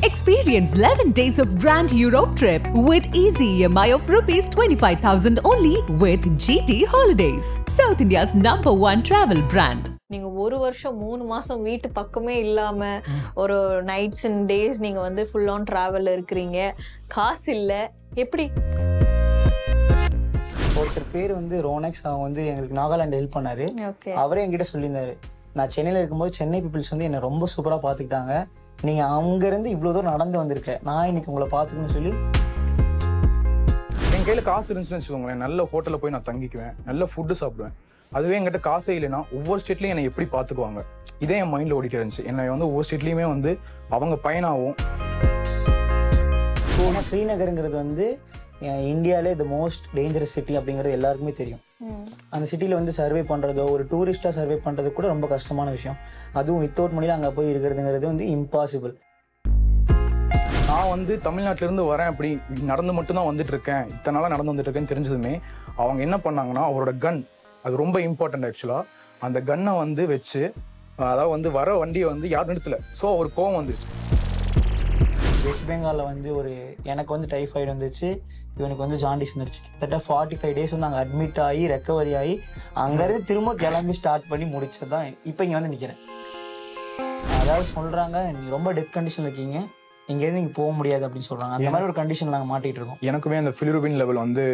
Experience 11 days of Grand Europe trip with easy EMI of rupees 25,000 only with GT Holidays, South India's #1 travel brand. நீங்க ஒரு வருஷம் 3 மாசம் வீட்டு பக்கமே இல்லாம ஒரு நைட்ஸ் அண்ட் டேஸ் நீங்க வந்து ஃபுல் ஆன் டிராவல்ல இருக்கிறீங்க. காசு இல்ல, எப்படி? ஒருத்தர் பேர் வந்து ரோனெக்ஸ், அவங்க வந்து எங்களுக்கு நாகாலாந்து ஹெல்ப் பண்ணாரு. அவரே என்கிட்ட சொல்லியிருந்தாரு, நான் சென்னையில் இருக்கும்போது சென்னை பீப்புள்ஸ் வந்து என்னை ரொம்ப சூப்பராக பார்த்துக்கிட்டாங்க, நீங்கள் அங்கேருந்து இவ்வளோ தூரம் நடந்து வந்திருக்கேன், நான் இன்னைக்கு உங்களை பார்த்துக்கணும்னு சொல்லி. என் கையில் காசு இருந்துச்சுன்னு வச்சுக்கோங்களேன், நல்ல ஹோட்டலில் போய் நான் தங்கிக்குவேன், நல்ல ஃபுட்டு சாப்பிடுவேன். அதுவே என்கிட்ட காசே இல்லைன்னா ஒவ்வொரு ஸ்டேட்லையும் என்னை எப்படி பார்த்துக்குவாங்க, இதே என் மைண்டில் ஓடிட்டு இருந்துச்சு. என்னை வந்து ஒவ்வொரு ஸ்டேட்லேயுமே வந்து அவங்க பயனாகும். ஏன்னா ஸ்ரீநகருங்கிறது வந்து இந்தியாவிலே த மோஸ்ட் டேஞ்சரஸ் சிட்டி அப்படிங்கிறது எல்லாருக்குமே தெரியும். அந்த சிட்டியில் வந்து சர்வே பண்ணுறதோ ஒரு டூரிஸ்ட்டாக சர்வே பண்ணுறது கூட ரொம்ப கஷ்டமான விஷயம். அதுவும் வித்தவுட் மணியில் அங்கே போய் இருக்கிறதுங்கிறது வந்து இம்பாசிபிள். நான் வந்து தமிழ்நாட்டிலேருந்து வரேன், அப்படி நடந்து மட்டும்தான் வந்துட்டு இருக்கேன், இத்தனை நாளாக நடந்து வந்துட்டு இருக்கேன்னு தெரிஞ்சதுமே அவங்க என்ன பண்ணாங்கன்னா, அவரோட கன் அது ரொம்ப இம்பார்ட்டன்ட் ஆக்சுவலாக. அந்த கன்னை வந்து வச்சு, அதாவது வந்து வர வண்டியை வந்து யாரும் நிறுத்தலை. ஸோ ஒரு கோவம் வந்துருச்சு. வெஸ்ட் பெங்காலில் வந்து எனக்கு வந்து டைஃபாய்டு வந்துச்சு, இவனுக்கு வந்து ஜாண்டிஸ் வந்துருச்சு. கிட்டத்தட்ட 45 டேஸ் வந்து அங்கே அட்மிட் ஆகி ரெக்கவரி ஆகி அங்கேருந்து திரும்ப கிளம்பி ஸ்டார்ட் பண்ணி முடிச்சது தான் இப்போ இங்கே வந்து நிற்கிறேன். அதாவது சொல்கிறாங்க, நீங்கள் ரொம்ப டெத் கண்டிஷனில் இருக்கீங்க, இங்கேருந்து நீங்கள் போக முடியாது அப்படின்னு சொல்கிறாங்க. அந்த மாதிரி ஒரு கண்டிஷன் நாங்கள் மாட்டிகிட்டு இருக்கோம். எனக்குமே அந்த பிலிருபின் லெவல் வந்து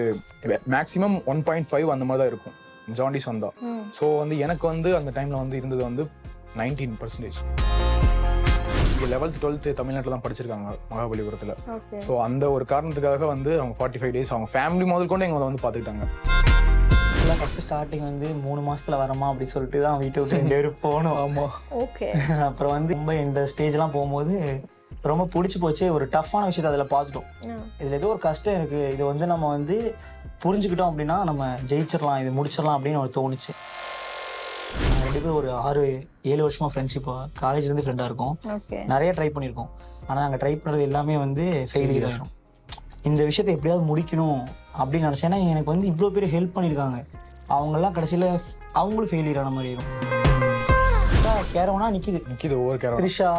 மேக்ஸிமம் 1.5 அந்த மாதிரி தான் இருக்கும் ஜாண்டிஸ் வந்தா. ஸோ வந்து எனக்கு வந்து அந்த டைமில் வந்து இருந்தது வந்து 19%. இங்கே 11th 12th தமிழ்நாட்டில் தான் படிச்சிருக்காங்க, மகாபலிபுரத்தில். ஸோ அந்த ஒரு காரணத்துக்காக வந்து அவங்க 45 டேஸ் அவங்க ஃபேமிலி முதல் கொண்டு எங்களை வந்து பார்த்துக்கிட்டாங்க. இல்லை ஃபஸ்ட்டு ஸ்டார்டிங் வந்து 3 மாதத்தில் வரமா அப்படி சொல்லிட்டு தான் வீட்டை விட்டு 2 பேரும் போகணும். ஆமாம், ஓகே. அப்புறம் வந்து ரொம்ப இந்த ஸ்டேஜ்லாம் போகும்போது ரொம்ப பிடிச்சி போச்சு. ஒரு டஃப்பான விஷயத்தை அதில் பார்த்துட்டோம். இதில் ஏதோ ஒரு கஷ்டம் இருக்குது, இது வந்து நம்ம வந்து புரிஞ்சுக்கிட்டோம் அப்படின்னா நம்ம ஜெயிச்சிடலாம், இது முடிச்சிடலாம் அப்படின்னு ஒரு தோணுச்சு. நாங்கள் 2 பேரும் ஒரு 6-7 வருஷமாக ஃப்ரெண்ட்ஷிப்பாக காலேஜ்லேருந்து ஃப்ரெண்டாக இருக்கோம். நிறைய ட்ரை பண்ணியிருக்கோம். ஆனால் நாங்கள் ட்ரை பண்ணுறது எல்லாமே வந்து ஃபெயிலியர் ஆகிடும். இந்த விஷயத்தை எப்படியாவது முடிக்கணும் அப்படின்னு நினச்சேன்னா, எனக்கு வந்து இவ்வளோ பேர் ஹெல்ப் பண்ணியிருக்காங்க, அவங்கெல்லாம் கடைசியில் அவங்களும் ஃபெயிலியர் ஆன மாதிரி இருக்கும். கேரவனா நிற்கிது ஒவ்வொரு கேரவா, த்ரிஷா,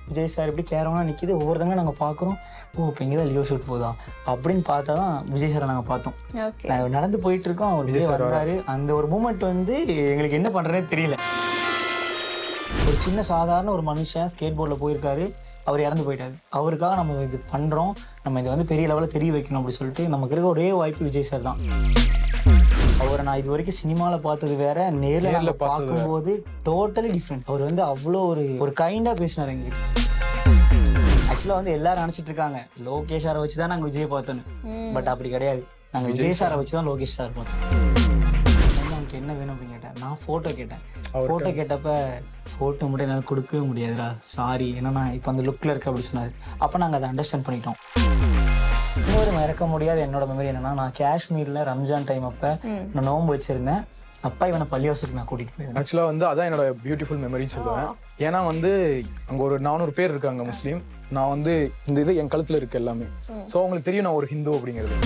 விஜய் சார் இப்படி கேரவனா நிற்கிது. ஒவ்வொருத்தவங்க நாங்கள் பார்க்குறோம், ஓ இப்போ இங்கே தான் லியோ ஷூட் போதா அப்படின்னு பார்த்தா தான் விஜய் சாரை நாங்கள் பார்த்தோம். நாங்கள் நடந்து போயிட்டு இருக்கோம், அவர் விஜய் சார் வர்றாரு. அந்த ஒரு மூமெண்ட் வந்து எங்களுக்கு என்ன பண்ணுறதுனே தெரியல. ஒரு சின்ன சாதாரண ஒரு மனுஷன் ஸ்கேட் போர்டில் போயிருக்காரு, அவர் இறந்து போயிட்டாரு. அவருக்காக நம்ம இது பண்ணுறோம், நம்ம இதை வந்து பெரிய லெவலில் தெரிய வைக்கணும் அப்படின்னு சொல்லிட்டு நமக்கு இருக்க ஒரே வாய்ப்பு விஜய் சார் தான். அவரை நான் இது வரைக்கும் சினிமாவில் பார்த்தது வேற, நேரில் பார்க்கும்போது டோட்டலி டிஃப்ரெண்ட். அவர் வந்து அவ்வளோ ஒரு கைண்டாக பேசினார் எங்களுக்கு. ஆக்சுவலாக வந்து எல்லாரும் நினச்சிட்டு இருக்காங்க லோகேஷ் சாரை வச்சு தான் நாங்கள் விஜய் பார்த்தோன்னு. பட் அப்படி கிடையாது, நாங்கள் விஜய் சாரை வச்சு தான் லோகேஷ் சார் பார்த்தோம். அவனுக்கு என்ன வேணும் அப்படின்னு கேட்டேன். நான் ஃபோட்டோ கேட்டேன். ஃபோட்டோ கேட்டப்ப ஃபோட்டோ மட்டும் என்னால் கொடுக்கவே முடியாதுடா, சாரி, ஏன்னா இப்போ அந்த லுக்கில் இருக்க அப்படி சொன்னார். அப்போ நாங்கள் அதை அண்டர்ஸ்டாண்ட் பண்ணிட்டோம். இன்னொரு மறக்க முடியாது என்னோட மெமரி என்னன்னா, நான் காஷ்மீரில் ரம்ஜான் டைம் அப்போ நான் நோன்பு வச்சுருந்தேன். அப்பா இவனை பள்ளிவாசலுக்கு நான் கூட்டிகிட்டு போயிருந்தேன். ஆக்சுவலாக வந்து அதான் என்னோட பியூட்டிஃபுல் மெமரின்னு சொல்லுவேன். ஏன்னா வந்து அங்கே ஒரு 400 பேர் இருக்காங்க முஸ்லீம். நான் வந்து இந்த இது என் கழுத்தில் இருக்கு எல்லாமே. ஸோ அவங்களுக்கு தெரியும் நான் ஒரு ஹிந்து அப்படிங்கிறது.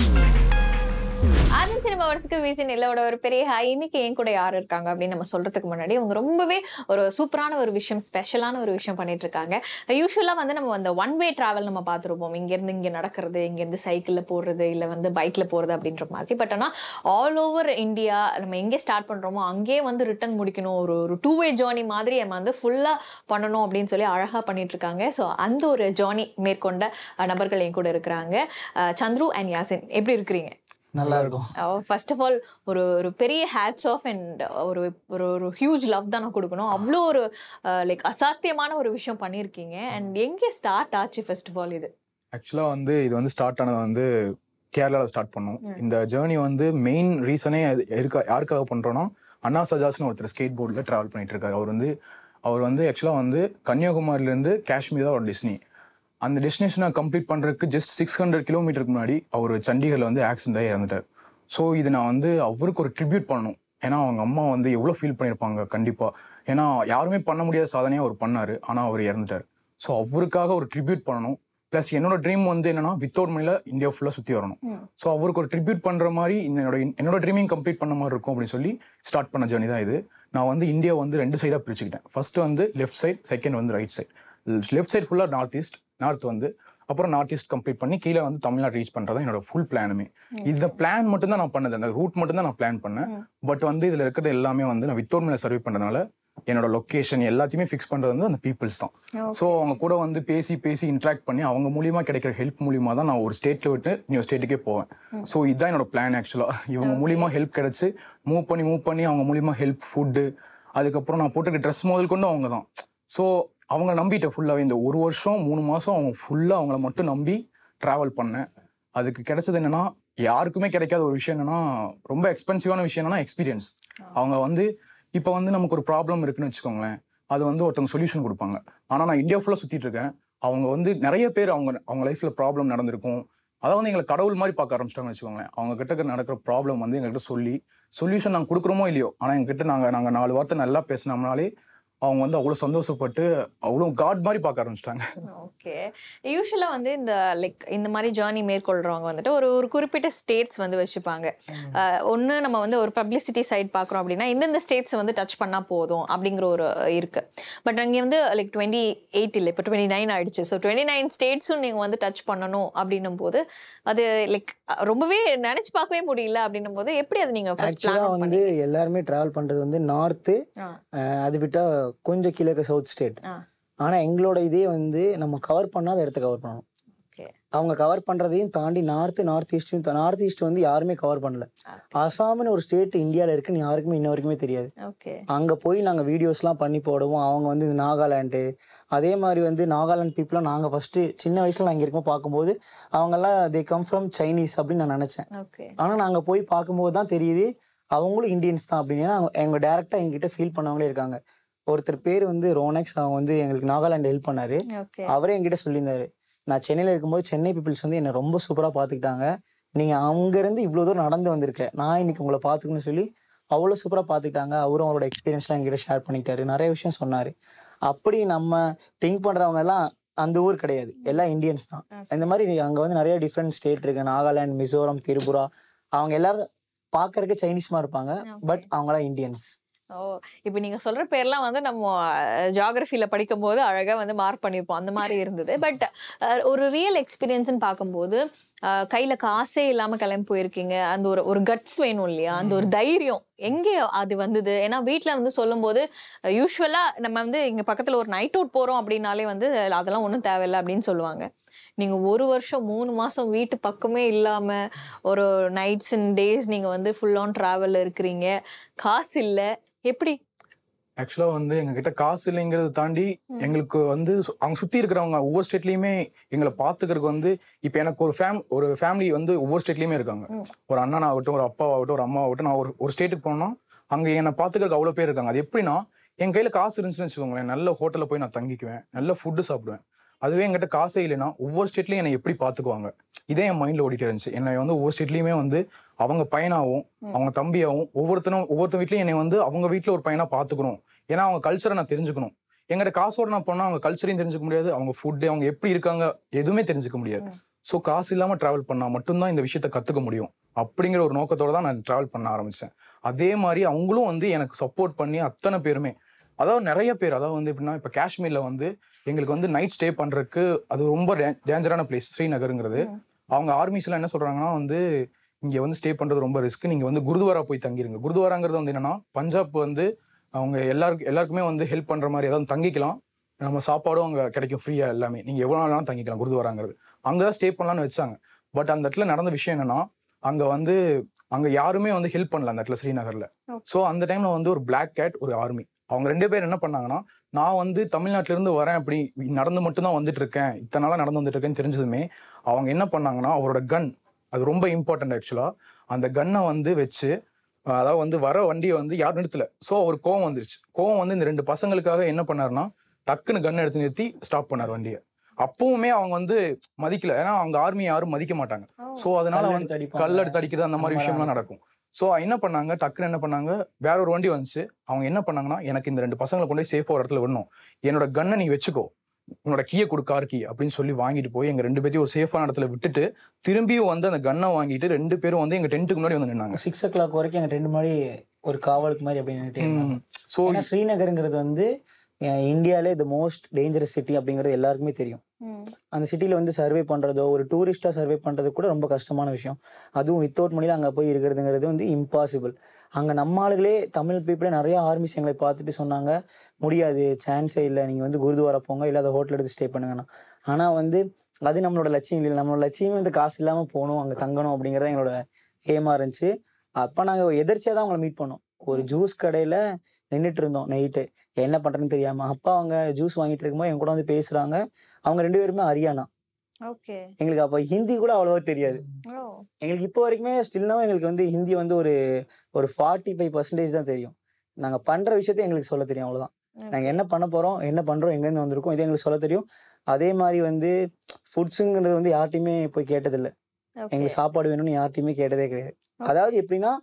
ஆனந்த் சினிமா வர்ஸ்க்கு விஜய் நிலவோட ஒரு பெரிய ஹை. இன்னைக்கு என் கூட யார் இருக்காங்க அப்படின்னு நம்ம சொல்றதுக்கு முன்னாடி அவங்க ரொம்பவே ஒரு சூப்பரான ஒரு விஷயம், ஸ்பெஷலான ஒரு விஷயம் பண்ணிட்டு இருக்காங்க. யூஸ்வலா வந்து நம்ம அந்த ஒன் வே டிராவல் நம்ம பார்த்துருப்போம், இங்கேருந்து இங்கே நடக்கிறது, இங்கேருந்து சைக்கிளில் போடுறது, இல்லை வந்து பைக்கில் போகிறது அப்படின்ற மாதிரி. பட் ஆனால் ஆல் ஓவர் இந்தியா நம்ம எங்கே ஸ்டார்ட் பண்ணுறோமோ அங்கேயே வந்து ரிட்டர்ன் முடிக்கணும், ஒரு 2-வே ஜேர்னி மாதிரி நம்ம வந்து ஃபுல்லாக பண்ணணும் அப்படின்னு சொல்லி அழகாக பண்ணிட்டு இருக்காங்க. ஸோ அந்த ஒரு ஜேர்னி மேற்கொண்ட நபர்கள் என் கூட இருக்கிறாங்க. சந்துரு அண்ட் யாசின், எப்படி இருக்கிறீங்க? நல்லா இருக்கும். ஃபர்ஸ்ட் ஆஃப் ஆல் ஒரு பெரிய ஹேட்ஸ் ஆஃப் அண்ட் ஒரு ஹியூஜ் லவ் தான் நான் கொடுக்கணும். அவ்வளோ ஒரு லைக் அசாத்தியமான ஒரு விஷயம் பண்ணியிருக்கீங்க. அண்ட் எங்கே ஸ்டார்ட் ஆச்சு ஃபர்ஸ்ட் ஆஃப் ஆல் இது? ஆக்சுவலாக வந்து இது வந்து ஸ்டார்ட் ஆனது வந்து கேரளாவில் ஸ்டார்ட் பண்ணோம். இந்த ஜேர்னி வந்து மெயின் ரீசனே யாருக்காக பண்ணுறோன்னா, அண்ணா சஜாஸ்னு ஒருத்தர் ஸ்கேட் போர்டில் ட்ராவல் பண்ணிட்டு இருக்காரு. அவர் வந்து ஆக்சுவலாக வந்து கன்னியாகுமரியிலேருந்து காஷ்மீர் தான் ஒரு டெஸ்டினி. அந்த டெஸ்டினேஷனை கம்ப்ளீட் பண்ணுறதுக்கு ஜஸ்ட் 600 கிலோமீட்டருக்கு முன்னாடி அவர் சண்டிகரில் வந்து ஆக்சிடென்ட் ஆகி இறந்துட்டார். ஸோ இது நான் வந்து அவருக்கு ஒரு ட்ரிபியூட் பண்ணணும். ஏன்னா அவங்க அம்மா வந்து எவ்வளோ ஃபீல் பண்ணியிருப்பாங்க கண்டிப்பாக. ஏன்னா யாருமே பண்ண முடியாத சாதனையாக அவர் பண்ணார், ஆனால் அவர் இறந்துட்டார். ஸோ அவருக்காக ஒரு ட்ரிபியூட் பண்ணணும். ப்ளஸ் என்னோட ட்ரீம் வந்து என்னன்னா, வித்தவுட் மணியில் இந்தியா ஃபுல்லாக சுற்றி வரணும். ஸோ அவருக்கு ஒரு ட்ரிபியூட் பண்ணுற மாதிரி என்னோட ட்ரீமிங் கம்ப்ளீட் பண்ண மாதிரி இருக்கும் அப்படின்னு சொல்லி ஸ்டார்ட் பண்ண ஜர்னி தான் இது. நான் வந்து இந்தியா வந்து 2 சைடாக பிரிச்சுக்கிட்டேன். ஃபர்ஸ்ட் வந்து லெஃப்ட் சைட், செகண்ட் வந்து ரைட் சைட். லெஃப்ட் சைட் ஃபுல்லாக நார்த் ஈஸ்ட், நார்த் வந்து அப்புறம் நார்த் ஈஸ்ட் கம்ப்ளீட் பண்ணி கீழே வந்து தமிழ்நாடு ரீச் பண்றதா என்னோட ஃபுல் பிளானுமே. இந்த பிளான் மட்டும் தான் நான் பண்ணது, அந்த ரூட் மட்டும் தான் நான் பிளான் பண்ணேன். பட் வந்து இதுல இருக்கிறது எல்லாமே வந்து நான் வித்தவுட் மேல சர்வே பண்றதுனால என்னோட லொக்கேஷன் எல்லாத்தையுமே ஃபிக்ஸ் பண்றது வந்து அந்த பீப்புள்ஸ் தான். ஸோ அவங்க கூட வந்து பேசி இன்ட்ராக்ட் பண்ணி அவங்க மூலியமா கிடைக்கிற ஹெல்ப் மூலியமா தான் நான் ஒரு ஸ்டேட்ல விட்டு இன்னொரு ஸ்டேட்டுக்கே போவேன். ஸோ இதுதான் என்னோட பிளான் ஆக்சுவலா. இவங்க மூலியமா ஹெல்ப் கிடைச்சு மூவ் பண்ணி அவங்க மூலியமா ஹெல்ப், ஃபுட்டு, அதுக்கப்புறம் நான் போட்டுக்க ட்ரெஸ் முதல் கொண்டு அவங்க தான். ஸோ அவங்க நம்பிட்டேன் ஃபுல்லாகவே. இந்த 1 வருஷம் 3 மாதம் அவங்க ஃபுல்லாக அவங்கள மட்டும் நம்பி ட்ராவல் பண்ணேன். அதுக்கு கிடைச்சது என்னன்னா, யாருக்குமே கிடைக்காத ஒரு விஷயம் என்னன்னா, ரொம்ப எக்ஸ்பென்சிவான விஷயம் என்னன்னா எக்ஸ்பீரியன்ஸ். அவங்க வந்து இப்போ வந்து நமக்கு ஒரு ப்ராப்ளம் இருக்குன்னு வச்சுக்கோங்களேன், அது வந்து ஒருத்தவங்க சொல்யூஷன் கொடுப்பாங்க. ஆனால் நான் இந்தியா ஃபுல்லாக சுற்றிட்டு இருக்கேன். அவங்க வந்து நிறைய பேர் அவங்க லைஃப்பில் ப்ராப்ளம் நடந்திருக்கும். அதை வந்து எங்களை கடவுள் மாதிரி பார்க்க ஆரம்பிச்சிட்டாங்கன்னு வச்சுக்கோங்களேன். அவங்க கிட்ட நடக்கிற ப்ராப்ளம் வந்து எங்ககிட்ட சொல்லி சொல்யூஷன் நாங்கள் கொடுக்குறோமோ இல்லையோ, ஆனால் எங்ககிட்ட நாங்கள் 4 வார்த்தை நல்லா பேசினோம்னாலே அவங்க வந்து அவ்வளோ சந்தோஷப்பட்டு அவ்வளோ காட் மாதிரி பார்க்க ஆரம்பிச்சிட்டாங்க. ஓகே. யூஸ்வலா வந்து இந்த மாதிரி ஜேர்னி மேற்கொள்றவங்க வந்துட்டு ஒரு குறிப்பிட்ட ஸ்டேட்ஸ் வந்து வச்சுப்பாங்க. ஒன்று நம்ம வந்து ஒரு பப்ளிசிட்டி சைட் பார்க்குறோம் அப்படின்னா இந்தந்த ஸ்டேட்ஸ் வந்து டச் பண்ணால் போதும் அப்படிங்கிற ஒரு இருக்கு. பட் அங்கே வந்து 28 இல்லை, இப்போ 29 ஆயிடுச்சு. ஸோ 29 ஸ்டேட்ஸும் நீங்கள் வந்து டச் பண்ணணும் அப்படின்னும் போது அது ரொம்பவே நினைச்சு பார்க்கவே முடியல. அப்படின்னும் போது எப்படி அது நீங்கள் வந்து எல்லாருமே டிராவல் பண்றது வந்து நார்த்து, அது விட்டா கொஞ்சம் கீழே இருக்க சவுத் ஸ்டேட். ஆனா எங்களோட இதே வந்து நம்ம கவர் பண்ணாத இடத்த கவர் பண்ணணும். அவங்க கவர் பண்றதையும் தாண்டி நார்த் ஈஸ்ட் வந்து யாருமே கவர் பண்ணல. அசாம்னு ஒரு ஸ்டேட் இந்தியாவில் இருக்குன்னு யாருக்குமே இன்ன வரைக்குமே தெரியாது. அங்க போய் நாங்க வீடியோஸ்லாம் பண்ணி போடுவோம். அவங்க வந்து நாகாலாண்டு, அதே மாதிரி வந்து நாகாலாந்து பீப்புளாக நாங்கள் ஃபர்ஸ்ட் சின்ன வயசுல நான் இங்கே இருக்கும்போது பார்க்கும்போது அவங்கெல்லாம் தே கம் ஃப்ரம் சைனீஸ் அப்படின்னு நான் நினைச்சேன். ஆனால் நாங்கள் போய் பார்க்கும்போது தான் தெரியுது அவங்களும் இந்தியன்ஸ் தான் அப்படின்னு. ஏன்னா அவங்க டேரெக்டாக எங்ககிட்ட ஃபீல் பண்ணவங்களே இருக்காங்க. ஒருத்தர் பேர் வந்து ரோனெக்ஸ், அவங்க வந்து எங்களுக்கு நாகாலாந்து ஹெல்ப் பண்ணாரு. அவரே என்கிட்ட சொல்லியிருந்தாரு, நான் சென்னையில் இருக்கும்போது சென்னை பீப்புள்ஸ் வந்து என்னை ரொம்ப சூப்பராக பார்த்துக்கிட்டாங்க. நீங்கள் அங்கேருந்து இவ்வளோ தூரம் நடந்து வந்திருக்கேன், நான் இன்னைக்கு உங்களை பார்த்துக்கணும்னு சொல்லி அவ்வளோ சூப்பராக பார்த்துக்கிட்டாங்க. அவரும் அவரோட எக்ஸ்பீரியன்ஸ்லாம் என்கிட்ட ஷேர் பண்ணிக்கிட்டாரு, நிறைய விஷயம் சொன்னார். அப்படி நம்ம திங்க் பண்ணுறவங்க எல்லாம் அந்த ஊர் கிடையாது, எல்லாம் இந்தியன்ஸ் தான். இந்த மாதிரி அங்கே வந்து நிறைய டிஃப்ரெண்ட் ஸ்டேட் இருக்கு, நாகாலாந்து, மிசோரம், திரிபுரா. அவங்க எல்லாரும் பார்க்கறதுக்கு சைனீஸ் மாதிரி இருப்பாங்க, பட் அவங்களாம் இந்தியன்ஸ். இப்போ நீங்க சொல்ற பேர்லாம் வந்து நம்ம ஜியோகிராஃபில படிக்கும் போது அழகா வந்து மார்க் பண்ணிருப்போம், அந்த மாதிரி இருந்தது. பட் ஒரு ரியல் எக்ஸ்பீரியன்ஸ்ன்னு பார்க்கும்போது கையில காசே இல்லாம கிளம்பி போயிருக்கீங்க. அந்த ஒரு கட்ஸ் வேணும் இல்லையா, அந்த ஒரு தைரியம் எங்கே அது வந்தது? ஏன்னா வீட்டில் வந்து சொல்லும் போது யூஸ்வலா நம்ம வந்து இங்க பக்கத்துல ஒரு நைட் அவுட் போறோம் அப்படின்னாலே வந்து அதெல்லாம் ஒன்றும் தேவையில்லை அப்படின்னு சொல்லுவாங்க. நீங்க 1 வருஷம் 3 மாசம் வீட்டு பக்கமே இல்லாம ஒரு நைட்ஸ் அண்ட் டேஸ் நீங்க வந்து ஃபுல் ஆன் டிராவல்ல இருக்கிறீங்க, காசு இல்லை, எப்படி? ஆக்சுவலா வந்து எங்க கிட்ட காசு இல்லைங்கிறத தாண்டி எங்களுக்கு வந்து அவங்க சுத்தி இருக்கிறவங்க ஒவ்வொரு ஸ்டேட்லயுமே எங்களை பாத்துக்கிறதுக்கு வந்து இப்ப எனக்கு ஒரு ஃபேமிலி வந்து ஒவ்வொரு ஸ்டேட்லயுமே இருக்காங்க. ஒரு அண்ணன் ஆகட்டும், ஒரு அப்பா ஆகட்டும், ஒரு அம்மா ஆகட்டும். நான் ஒரு ஸ்டேட்டுக்கு போனோம்னா அங்க என்னை பாத்துக்கிறதுக்கு அவ்வளவு பேர் இருக்காங்க. அது எப்படின்னா, என் கையில காசு இருந்துச்சுன்னு வச்சுக்கோங்களேன், நல்ல ஹோட்டல்ல போய் நான் தங்கிக்குவேன், நல்ல ஃபுட்டு சாப்பிடுவேன். அதுவே என்கிட்ட காசே இல்லைன்னா ஒவ்வொரு ஸ்டேட்லயும் என்னை எப்படி பாத்துக்குவாங்க, இதே என் மைண்ட்ல ஓடிட்டு இருந்துச்சு. என்னை வந்து ஒவ்வொரு ஸ்டேட்லயுமே வந்து அவங்க பையனாவும் அவங்க தம்பியாவும் ஒவ்வொருத்த வீட்லயும் என்னை வந்து அவங்க வீட்டுல ஒரு பையனா பாத்துக்கணும். ஏன்னா அவங்க கல்ச்சரை நான் தெரிஞ்சுக்கணும். எங்கிட்ட காசோட நான் போனா அவங்க கல்ச்சரையும் தெரிஞ்சுக்க முடியாது, அவங்க ஃபுட்டு அவங்க எப்படி இருக்காங்க எதுவுமே தெரிஞ்சுக்க முடியாது. ஸோ காசு இல்லாம டிராவல் பண்ணா மட்டும்தான் இந்த விஷயத்த கத்துக்க முடியும் அப்படிங்கிற ஒரு நோக்கத்தோட தான் நான் டிராவல் பண்ண ஆரம்பிச்சேன். அதே மாதிரி அவங்களும் வந்து எனக்கு சப்போர்ட் பண்ணி அத்தனை பேருமே, அதாவது நிறைய பேர், அதாவது வந்து எப்படின்னா இப்போ காஷ்மீர்ல வந்து எங்களுக்கு வந்து நைட் ஸ்டே பண்றதுக்கு அது ரொம்ப டேஞ்சரான பிளேஸ் ஸ்ரீநகருங்கிறது. அவங்க ஆர்மிஸ் எல்லாம் என்ன சொல்றாங்கன்னா வந்து இங்க வந்து ஸ்டே பண்றது ரொம்ப ரிஸ்க், நீங்க வந்து குருத்வாரா போய் தங்கிருங்க. குருத்வாராங்கிறது வந்து என்னன்னா பஞ்சாப் வந்து அவங்க எல்லாருக்குமே வந்து ஹெல்ப் பண்ற மாதிரி, ஏதாவது தங்கிக்கலாம், நம்ம சாப்பாடும் அங்க கிடைக்கும் ஃப்ரீயா, எல்லாமே நீங்க எவ்வளவு நாளும் தங்கிக்கலாம். குருத்வாராங்கிறது அங்கதான் ஸ்டே பண்ணலாம்னு வச்சாங்க. பட் அந்த இடத்துல நடந்த விஷயம் என்னன்னா, அங்க யாருமே வந்து ஹெல்ப் பண்ணல அந்த இடத்துல ஸ்ரீநகர்ல. ஸோ அந்த டைம்ல வந்து ஒரு பிளாக் கேட், ஒரு ஆர்மி, அவங்க 2 பேர் என்ன பண்ணாங்கன்னா, நான் வந்து தமிழ்நாட்டில இருந்து வரேன், அப்படி நடந்து மட்டும் தான் வந்துட்டு இருக்கேன், இத்தனை நாளா நடந்து வந்துட்டு இருக்கேன்னு தெரிஞ்சதுமே அவங்க என்ன பண்ணாங்கன்னா, அவரோட கன், அது ரொம்ப இம்பார்ட்டன்ட் ஆக்சுவலா, அந்த கன்னை வந்து வச்சு, அதாவது வந்து வர வண்டியை வந்து யாரும் நிறுத்தல. ஸோ ஒரு கோவம் வந்துருச்சு. கோவம் வந்து இந்த 2 பசங்களுக்காக என்ன பண்ணாருன்னா, டக்குன்னு கன் எடுத்து நிறுத்தி ஸ்டாப் பண்ணார் வண்டியை. அப்பவுமே அவங்க வந்து மதிக்கல, ஏன்னா அவங்க ஆர்மி யாரும் மதிக்க மாட்டாங்க. ஸோ அதனால வந்து கல் எடுத்து அடிக்கிறது அந்த மாதிரி விஷயம்லாம் நடக்கும். ஸோ என்ன பண்ணாங்க, டக்குன்னு என்ன பண்ணாங்க, வேற ஒரு வண்டி வந்துச்சு. அவங்க என்ன பண்ணாங்கன்னா, எனக்கு இந்த 2 பசங்களை கொண்டு போய் சேஃபா ஒரு இடத்துல விடணும், என்னோட கன்னை நீ வச்சுக்கோ, உன்னோட கீயை கொடு, கார் கீ அப்படின்னு சொல்லி வாங்கிட்டு போய் எங்க 2 பேத்தையும் ஒரு சேஃபான இடத்துல விட்டுட்டு திரும்பியும் வந்து அந்த கன்னை வாங்கிட்டு 2 பேரும் வந்து எங்க டென்ட்டுக்கு முன்னாடி வந்து நின்னாங்க. 6 o'clock வரைக்கும் எங்க டென்ட் முன்னாடி ஒரு காவலுக்கு மாதிரி அப்படின்னு. ஸோ ஸ்ரீநகருங்கிறது வந்து இந்தியாவிலே த மோஸ்ட் டேஞ்சரஸ் சிட்டி அப்படிங்கிறது எல்லாருக்குமே தெரியும். அந்த சிட்டியில் வந்து சர்வே பண்ணுறதோ ஒரு டூரிஸ்ட்டாக சர்வே பண்ணுறது கூட ரொம்ப கஷ்டமான விஷயம். அதுவும் வித்தவுட் மணியில் அங்கே போய் இருக்கிறதுங்கிறது வந்து இம்பாசிபிள். அங்கே நம்ம ஆளுகளே தமிழ் பீப்புளே நிறைய ஆர்மிஸ் எங்களை பார்த்துட்டு சொன்னாங்க, முடியாது, சான்ஸே இல்லை, நீங்கள் வந்து குருதுவாரா போங்க, இல்லை அதை ஹோட்டல் எடுத்து ஸ்டே பண்ணுங்கண்ணா. ஆனால் வந்து அது நம்மளோட லட்சியம் இல்லை. நம்மளோட லட்சியமே வந்து காசு இல்லாமல் போகணும், அங்கே தங்கணும் அப்படிங்கிறத எங்களோட ஏமா இருந்துச்சு. அப்போ நாங்கள் எதிர்ச்சியாக தான் அவங்கள மீட் பண்ணோம். ஒரு ஜூஸ் கடையில் நின்றுட்டு இருந்தோம் நைட்டு, என்ன பண்ணுறதுன்னு தெரியாமல். அப்பா அவங்க ஜூஸ் வாங்கிட்டு இருக்கும்போது என் கூட வந்து பேசுகிறாங்க. அவங்க 2 பேருமே ஹரியானா. எங்களுக்கு அப்போ ஹிந்தி கூட அவ்வளோவா தெரியாது. எங்களுக்கு இப்போ வரைக்குமே ஸ்டில்னாவும் எங்களுக்கு வந்து ஹிந்தி வந்து ஒரு 45% தான் தெரியும். நாங்கள் பண்ணுற விஷயத்த எங்களுக்கு சொல்ல தெரியும், அவ்வளோதான். நாங்கள் என்ன பண்ண போகிறோம், என்ன பண்ணுறோம், எங்கேருந்து வந்திருக்கோம், இது எங்களுக்கு சொல்ல தெரியும். அதே மாதிரி வந்து ஃபுட்ஸுங்கிறது வந்து யார்ட்டையுமே போய் கேட்டதில்லை. எங்களுக்கு சாப்பாடு வேணும்னு யார்ட்டையுமே கேட்டதே கிடையாது. அதாவது எப்படின்னா,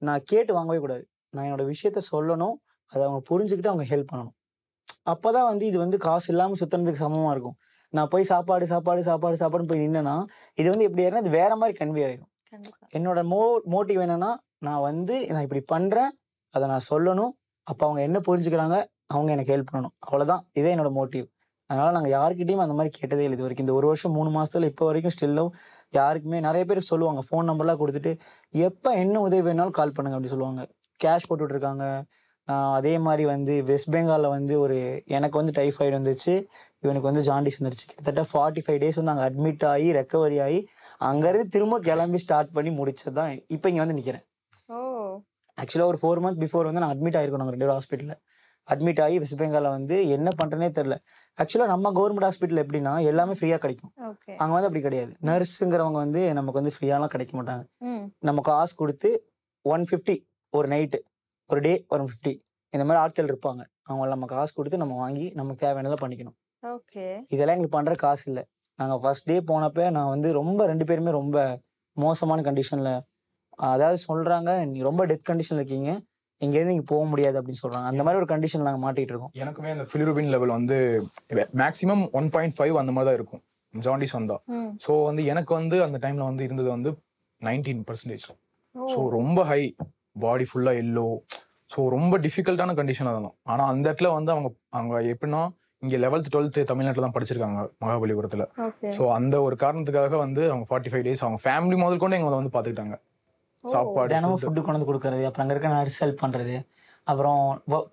நான் கேட்டு வாங்கவே கூடாது, நான் என்னோட விஷயத்த சொல்லணும், அதை அவங்க புரிஞ்சுக்கிட்டு அவங்க ஹெல்ப் பண்ணணும். அப்போதான் வந்து இது வந்து காசு இல்லாமல் சுற்றுறதுக்கு சமமாக இருக்கும். நான் போய் சாப்பாடுன்னு போய் நின்னேன்னா இது வந்து எப்படி ஆயிருன்னா அது வேற மாதிரி கன்வே ஆயிடும். என்னோட மோட்டிவ் என்னன்னா, நான் இப்படி பண்றேன், அதை நான் சொல்லணும், அப்போ அவங்க என்ன புரிஞ்சுக்கிறாங்க, அவங்க எனக்கு ஹெல்ப் பண்ணணும், அவ்வளோதான். இதே என்னோட மோட்டிவ். அதனால நாங்கள் யாருக்கிட்டையும் அந்த மாதிரி கேட்டதே இல்லை இது வரைக்கும். இந்த 1 வருஷம் 3 மாசத்துல இப்போ வரைக்கும் ஸ்டில்லும் யாருக்குமே, நிறைய பேர் சொல்லுவாங்க, ஃபோன் நம்பர்லாம் கொடுத்துட்டு எப்போ என்ன உதவி வேணாலும் கால் பண்ணுங்க அப்படி சொல்லுவாங்க. கேஷ் போட்டுட்டு இருக்காங்க. அதே மாதிரி வந்து வெஸ்ட் பெங்காலில் வந்து எனக்கு வந்து டைஃபாய்டு வந்துச்சு, இவனுக்கு வந்து ஜாண்டிஸ் வந்துருச்சு. கிட்டத்தட்ட 45 days வந்து அங்கே அட்மிட் ஆகி ரெக்கவரி ஆகி அங்கேருந்து திரும்ப கிளம்பி ஸ்டார்ட் பண்ணி முடிச்சது தான் இப்போ இங்கே வந்து நிற்கிறேன். ஆக்சுவலாக ஒரு 4 months பிஃபோர் வந்து நான் அட்மிட் ஆகிருக்கோம். நாங்கள் 2 ஹாஸ்பிட்டலில் அட்மிட் ஆகி வெஸ்ட் பெங்காலில் வந்து என்ன பண்ணுறேனே தெரில. ஆக்சுவலாக நம்ம கவர்மெண்ட் ஹாஸ்பிட்டல் எப்படின்னா எல்லாமே ஃப்ரீயாக கிடைக்கும், அங்கே வந்து அப்படி கிடையாது. நர்ஸுங்கிறவங்க வந்து நமக்கு வந்து ஃப்ரீயாலாம் கிடைக்க மாட்டாங்க. நம்ம காசு கொடுத்து 150 ஒரு நைட்டு, ஒரு டே 150, இந்த மாதிரி ஆட்கள் இருப்பாங்க. அவங்க நம்ம காசு கொடுத்து நம்ம வாங்கி நமக்கு தேவையானதெல்லாம் பண்ணிக்கணும். இதெல்லாம் எங்களுக்கு பண்ணுற காசு இல்லை. நாங்கள் ஃபர்ஸ்ட் டே போனப்போ நான் வந்து ரொம்ப 2 பேருமே ரொம்ப மோசமான கண்டிஷனில், அதாவது சொல்கிறாங்க நீ ரொம்ப டெத் கண்டிஷனில் இருக்கீங்க, இங்கேருந்து நீங்கள் போக முடியாது அப்படின்னு சொல்கிறாங்க. அந்த மாதிரி ஒரு கண்டிஷன் நாங்கள் மாட்டிகிட்டு இருக்கோம். எனக்குமே அந்த பிலிருபின் லெவல் வந்து மேக்ஸிமம் 1.5 அந்த மாதிரி தான் இருக்கும் ஜாண்டிஸ் வந்தா. ஸோ வந்து எனக்கு வந்து அந்த டைமில் வந்து இருந்தது வந்து 19%. ஸோ ரொம்ப ஹை, பாடி ஃபுல்லாக எல்லோ. ஸோ ரொம்ப டிஃபிகல்ட்டான கண்டிஷனாக தான். ஆனால் அந்த இடத்துல வந்து அவங்க எப்படின்னா இங்கே 11th 12th தமிழ்நாட்டில் தான் படிச்சிருக்காங்க மகாபலிபுரத்தில். ஸோ அந்த ஒரு காரணத்துக்காக வந்து அவங்க 45 days அவங்க ஃபேமிலி முதல் கொண்டு எங்களை வந்து பார்த்துக்கிட்டாங்க. சாப்பாடு தினமும் ஃபுட்டு கொண்டு வந்து கொடுக்கறது, அப்புறம் அங்கே இருக்க நர்ஸ் ஹெல்ப் பண்ணுறது, அப்புறம்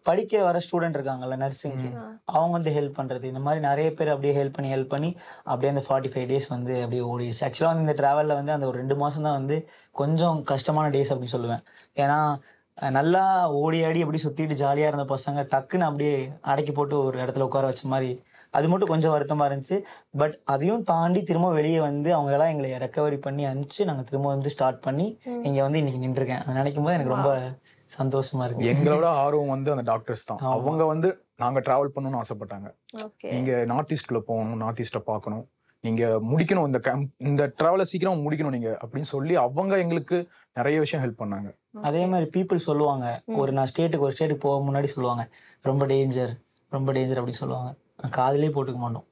படிக்க வர ஸ்டூடெண்ட் இருக்காங்கல்ல நர்ஸுக்கு, அவங்க வந்து ஹெல்ப் பண்ணுறது, இந்த மாதிரி நிறைய பேர் அப்படியே ஹெல்ப் பண்ணி அப்படியே அந்த 45 days வந்து அப்படியே ஓடிடுச்சு. ஆக்சுவலாக வந்து இந்த ட்ராவலில் வந்து அந்த ஒரு 2 மாதம் தான் வந்து கொஞ்சம் கஷ்டமான டேஸ் அப்படின்னு சொல்லுவேன். ஏன்னா நல்லா ஓடி ஆடி அப்படி சுற்றிட்டு ஜாலியாக இருந்த பசங்க டக்குன்னு அப்படியே அடக்கி போட்டு ஒரு இடத்துல உட்கார வச்ச மாதிரி, அது மட்டும் கொஞ்சம் வருத்தமாக இருந்துச்சு. பட் அதையும் தாண்டி திரும்ப வெளியே வந்து அவங்க எல்லாம் எங்களை ரெக்கவரி பண்ணி அனுப்பிச்சு நாங்கள் திரும்ப வந்து ஸ்டார்ட் பண்ணி இங்கே வந்து இன்னைக்கு நின்றுருக்கேன். அதை நினைக்கும் போது எனக்கு ரொம்ப சந்தோஷமா இருக்கு. எங்களோட ஆர்வம் வந்து அந்த டாக்டர்ஸ் தான். அவங்க வந்து நாங்கள் டிராவல் பண்ணணும்னு ஆசைப்பட்டாங்க. நீங்க நார்த் ஈஸ்ட்ல போகணும், நார்த் ஈஸ்ட்டை பார்க்கணும், நீங்க முடிக்கணும், இந்த டிராவலை சீக்கிரம் முடிக்கணும் நீங்க அப்படின்னு சொல்லி அவங்க எங்களுக்கு நிறைய விஷயம் ஹெல்ப் பண்ணாங்க. அதே மாதிரி பீப்புள் சொல்லுவாங்க, நான் ஒரு ஸ்டேட்டுக்கு போக முன்னாடி சொல்லுவாங்க ரொம்ப டேஞ்சர் அப்படின்னு சொல்லுவாங்க. காதலே போட்டுக்க மாட்டோம்,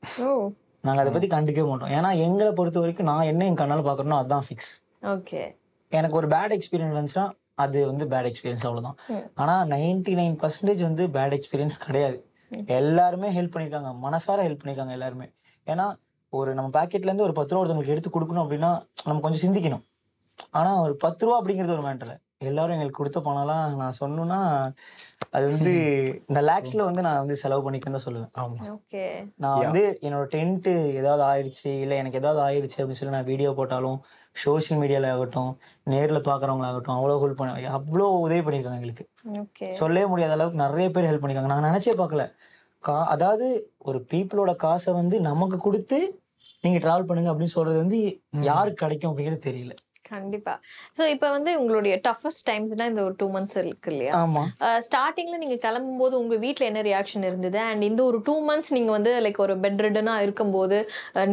நாங்கள் அதை பத்தி கண்டுக்கவே மாட்டோம். ஏன்னா எங்களை பொறுத்த வரைக்கும் நான் என்ன என் கண்ணால் பார்க்கறனோ அதுதான் ஃபிக்ஸ். எனக்கு ஒரு பேட் எக்ஸ்பீரியன்ஸ் இருந்துச்சுன்னா அது வந்து பேட் எக்ஸ்பீரியன்ஸ், அவ்வளோதான். ஆனால் 99% வந்து பேட் எக்ஸ்பீரியன்ஸ் கிடையாது. எல்லாருமே ஹெல்ப் பண்ணியிருக்காங்க, மனசார ஹெல்ப் பண்ணியிருக்காங்க எல்லாருமே. ஏன்னா நம்ம பாக்கெட்லேருந்து ஒரு 10 ரூபா ஒருத்தவங்களுக்கு எடுத்து கொடுக்கணும் அப்படின்னா நம்ம கொஞ்சம் சிந்திக்கணும். ஆனால் ஒரு 10 ரூபா அப்படிங்கிறது ஒரு மேட்டர். எல்லாரும் எங்களுக்கு கொடுத்த பணம்லாம் நான் சொன்னேன்னா அது வந்து இந்த லேக்ஸ்ல வந்து நான் வந்து செலவு பண்ணிக்கன்னு தான் சொல்லுவேன். நான் வந்து என்னோட டென்ட்டு ஏதாவது ஆயிடுச்சு, இல்லை எனக்கு ஏதாவது ஆயிடுச்சு அப்படின்னு சொல்லி நான் வீடியோ போட்டாலும் சோசியல் மீடியாவில் ஆகட்டும், நேரில் பார்க்குறவங்களாகட்டும் அவ்வளோ உதவி பண்ணியிருக்காங்க எங்களுக்கு. சொல்லவே முடியாத அளவுக்கு நிறைய பேர் ஹெல்ப் பண்ணியிருக்காங்க. நான் நினச்சே பார்க்கல. அதாவது ஒரு பீப்புளோட காசை வந்து நமக்கு கொடுத்து நீங்கள் ட்ராவல் பண்ணுங்க அப்படின்னு சொல்றது வந்து யாருக்கு கிடைக்கும் அப்படிங்கிறது தெரியல. கண்டிப்பா. சோ இப்போ வந்து உங்களுடைய டஃபஸ்ட் டைம்ஸ்னா இந்த ஒரு 2 months இருக்கு இல்லையா? ஆமா. ஸ்டார்டிங்ல நீங்க கிளம்பும் போது உங்க வீட்ல என்ன ரியாக்ஷன் இருந்தது? அண்ட் இந்த ஒரு 2 months நீங்க வந்து லைக் ஒரு பெட் ரிடனா இருக்கும்போது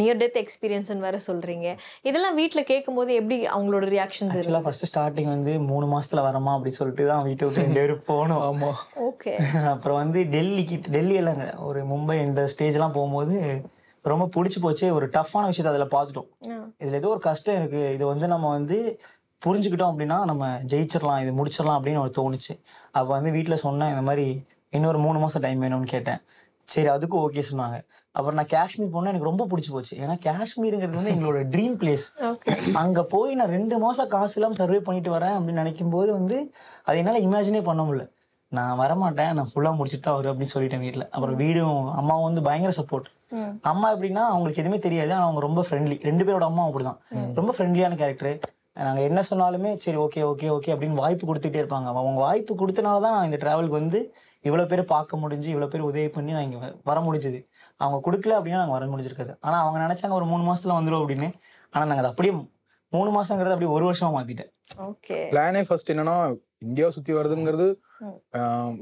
நியர் டெத் எக்ஸ்பீரியன்ஸ் வேற சொல்றீங்க, இதெல்லாம் வீட்ல கேட்கும்போது எப்படி அவங்களோட ரியாக்ஷன்ஸ் இருக்கு? ஆக்சுவலா ஃபர்ஸ்ட் ஸ்டார்டிங் வந்து 3 மாசத்துல வரமா அப்படி சொல்லிட்டு தான் வீட்டை விட்டு 2 பேரும் போனோம். ஆமா. ஓகே. அப்புறம் வந்து டெல்லி இல்லைங்க, ஒரு மும்பை இந்த ஸ்டேஜ்லாம் போகும்போது ரொம்ப பிடிச்சி போச்சு. ஒரு டஃப்பான விஷயத்தை அதில் பார்த்துட்டோம். இதில் ஏதோ ஒரு கஷ்டம் இருக்குது, இது வந்து நம்ம வந்து புரிஞ்சுக்கிட்டோம் அப்படின்னா நம்ம ஜெயிச்சிடலாம், இது முடிச்சிடலாம் அப்படின்னு ஒரு தோணுச்சு. அப்போ வந்து வீட்டில் சொன்னேன், இந்த மாதிரி இன்னொரு 3 மாதம் டைம் வேணும்னு கேட்டேன். சரி அதுக்கும் ஓகே சொன்னாங்க. அப்புறம் நான் காஷ்மீர் போனேன், எனக்கு ரொம்ப பிடிச்சி போச்சு. ஏன்னா காஷ்மீருங்கிறது வந்து எங்களோட ட்ரீம் பிளேஸ். அங்கே போய் நான் 2 மாதம் காசு இல்லாமல் சர்வே பண்ணிட்டு வரேன் அப்படின்னு நினைக்கும் போது வந்து அது என்னால் இமேஜினே பண்ண முடியல. நான் வரமாட்டேன், நான் ஃபுல்லாக முடிச்சுட்டு தான் வரும் அப்படின்னு சொல்லிட்டேன் வீட்டில். அப்புறம் வீடும் அம்மாவும் வந்து பயங்கர சப்போர்ட். அம்மா எப்படின்னா அவங்களுக்கு எதுவுமே தெரியாது, ஆனால் அவங்க ரொம்ப ஃப்ரெண்ட்லி. 2 பேரோட அம்மா அப்படிதான், ரொம்ப ஃப்ரெண்ட்லியான கேரக்டர். நாங்கள் என்ன சொன்னாலுமே சரி ஓகே ஓகே ஓகே அப்படின்னு வாய்ப்பு கொடுத்துட்டே இருப்பாங்க. அவங்க வாய்ப்பு கொடுத்தனால தான் நான் இந்த ட்ராவலுக்கு வந்து இவ்வளோ பேர் பார்க்க முடிஞ்சு, இவ்வளோ பேர் உதவி பண்ணி நான் இங்கே வர முடிஞ்சுது. அவங்க கொடுக்கல அப்படின்னா நாங்கள் வர முடிஞ்சிருக்காது. ஆனால் அவங்க நினச்சாங்க ஒரு 3 மாதத்துல வந்துடும் அப்படின்னு. ஆனால் நாங்கள் அதை அப்படியே 3 மாதங்கிறது அப்படியே 1 வருஷமா மாற்றிட்டேன். பிளானே ஃபர்ஸ்ட் என்னன்னா இந்தியாவை சுற்றி வருதுங்கிறது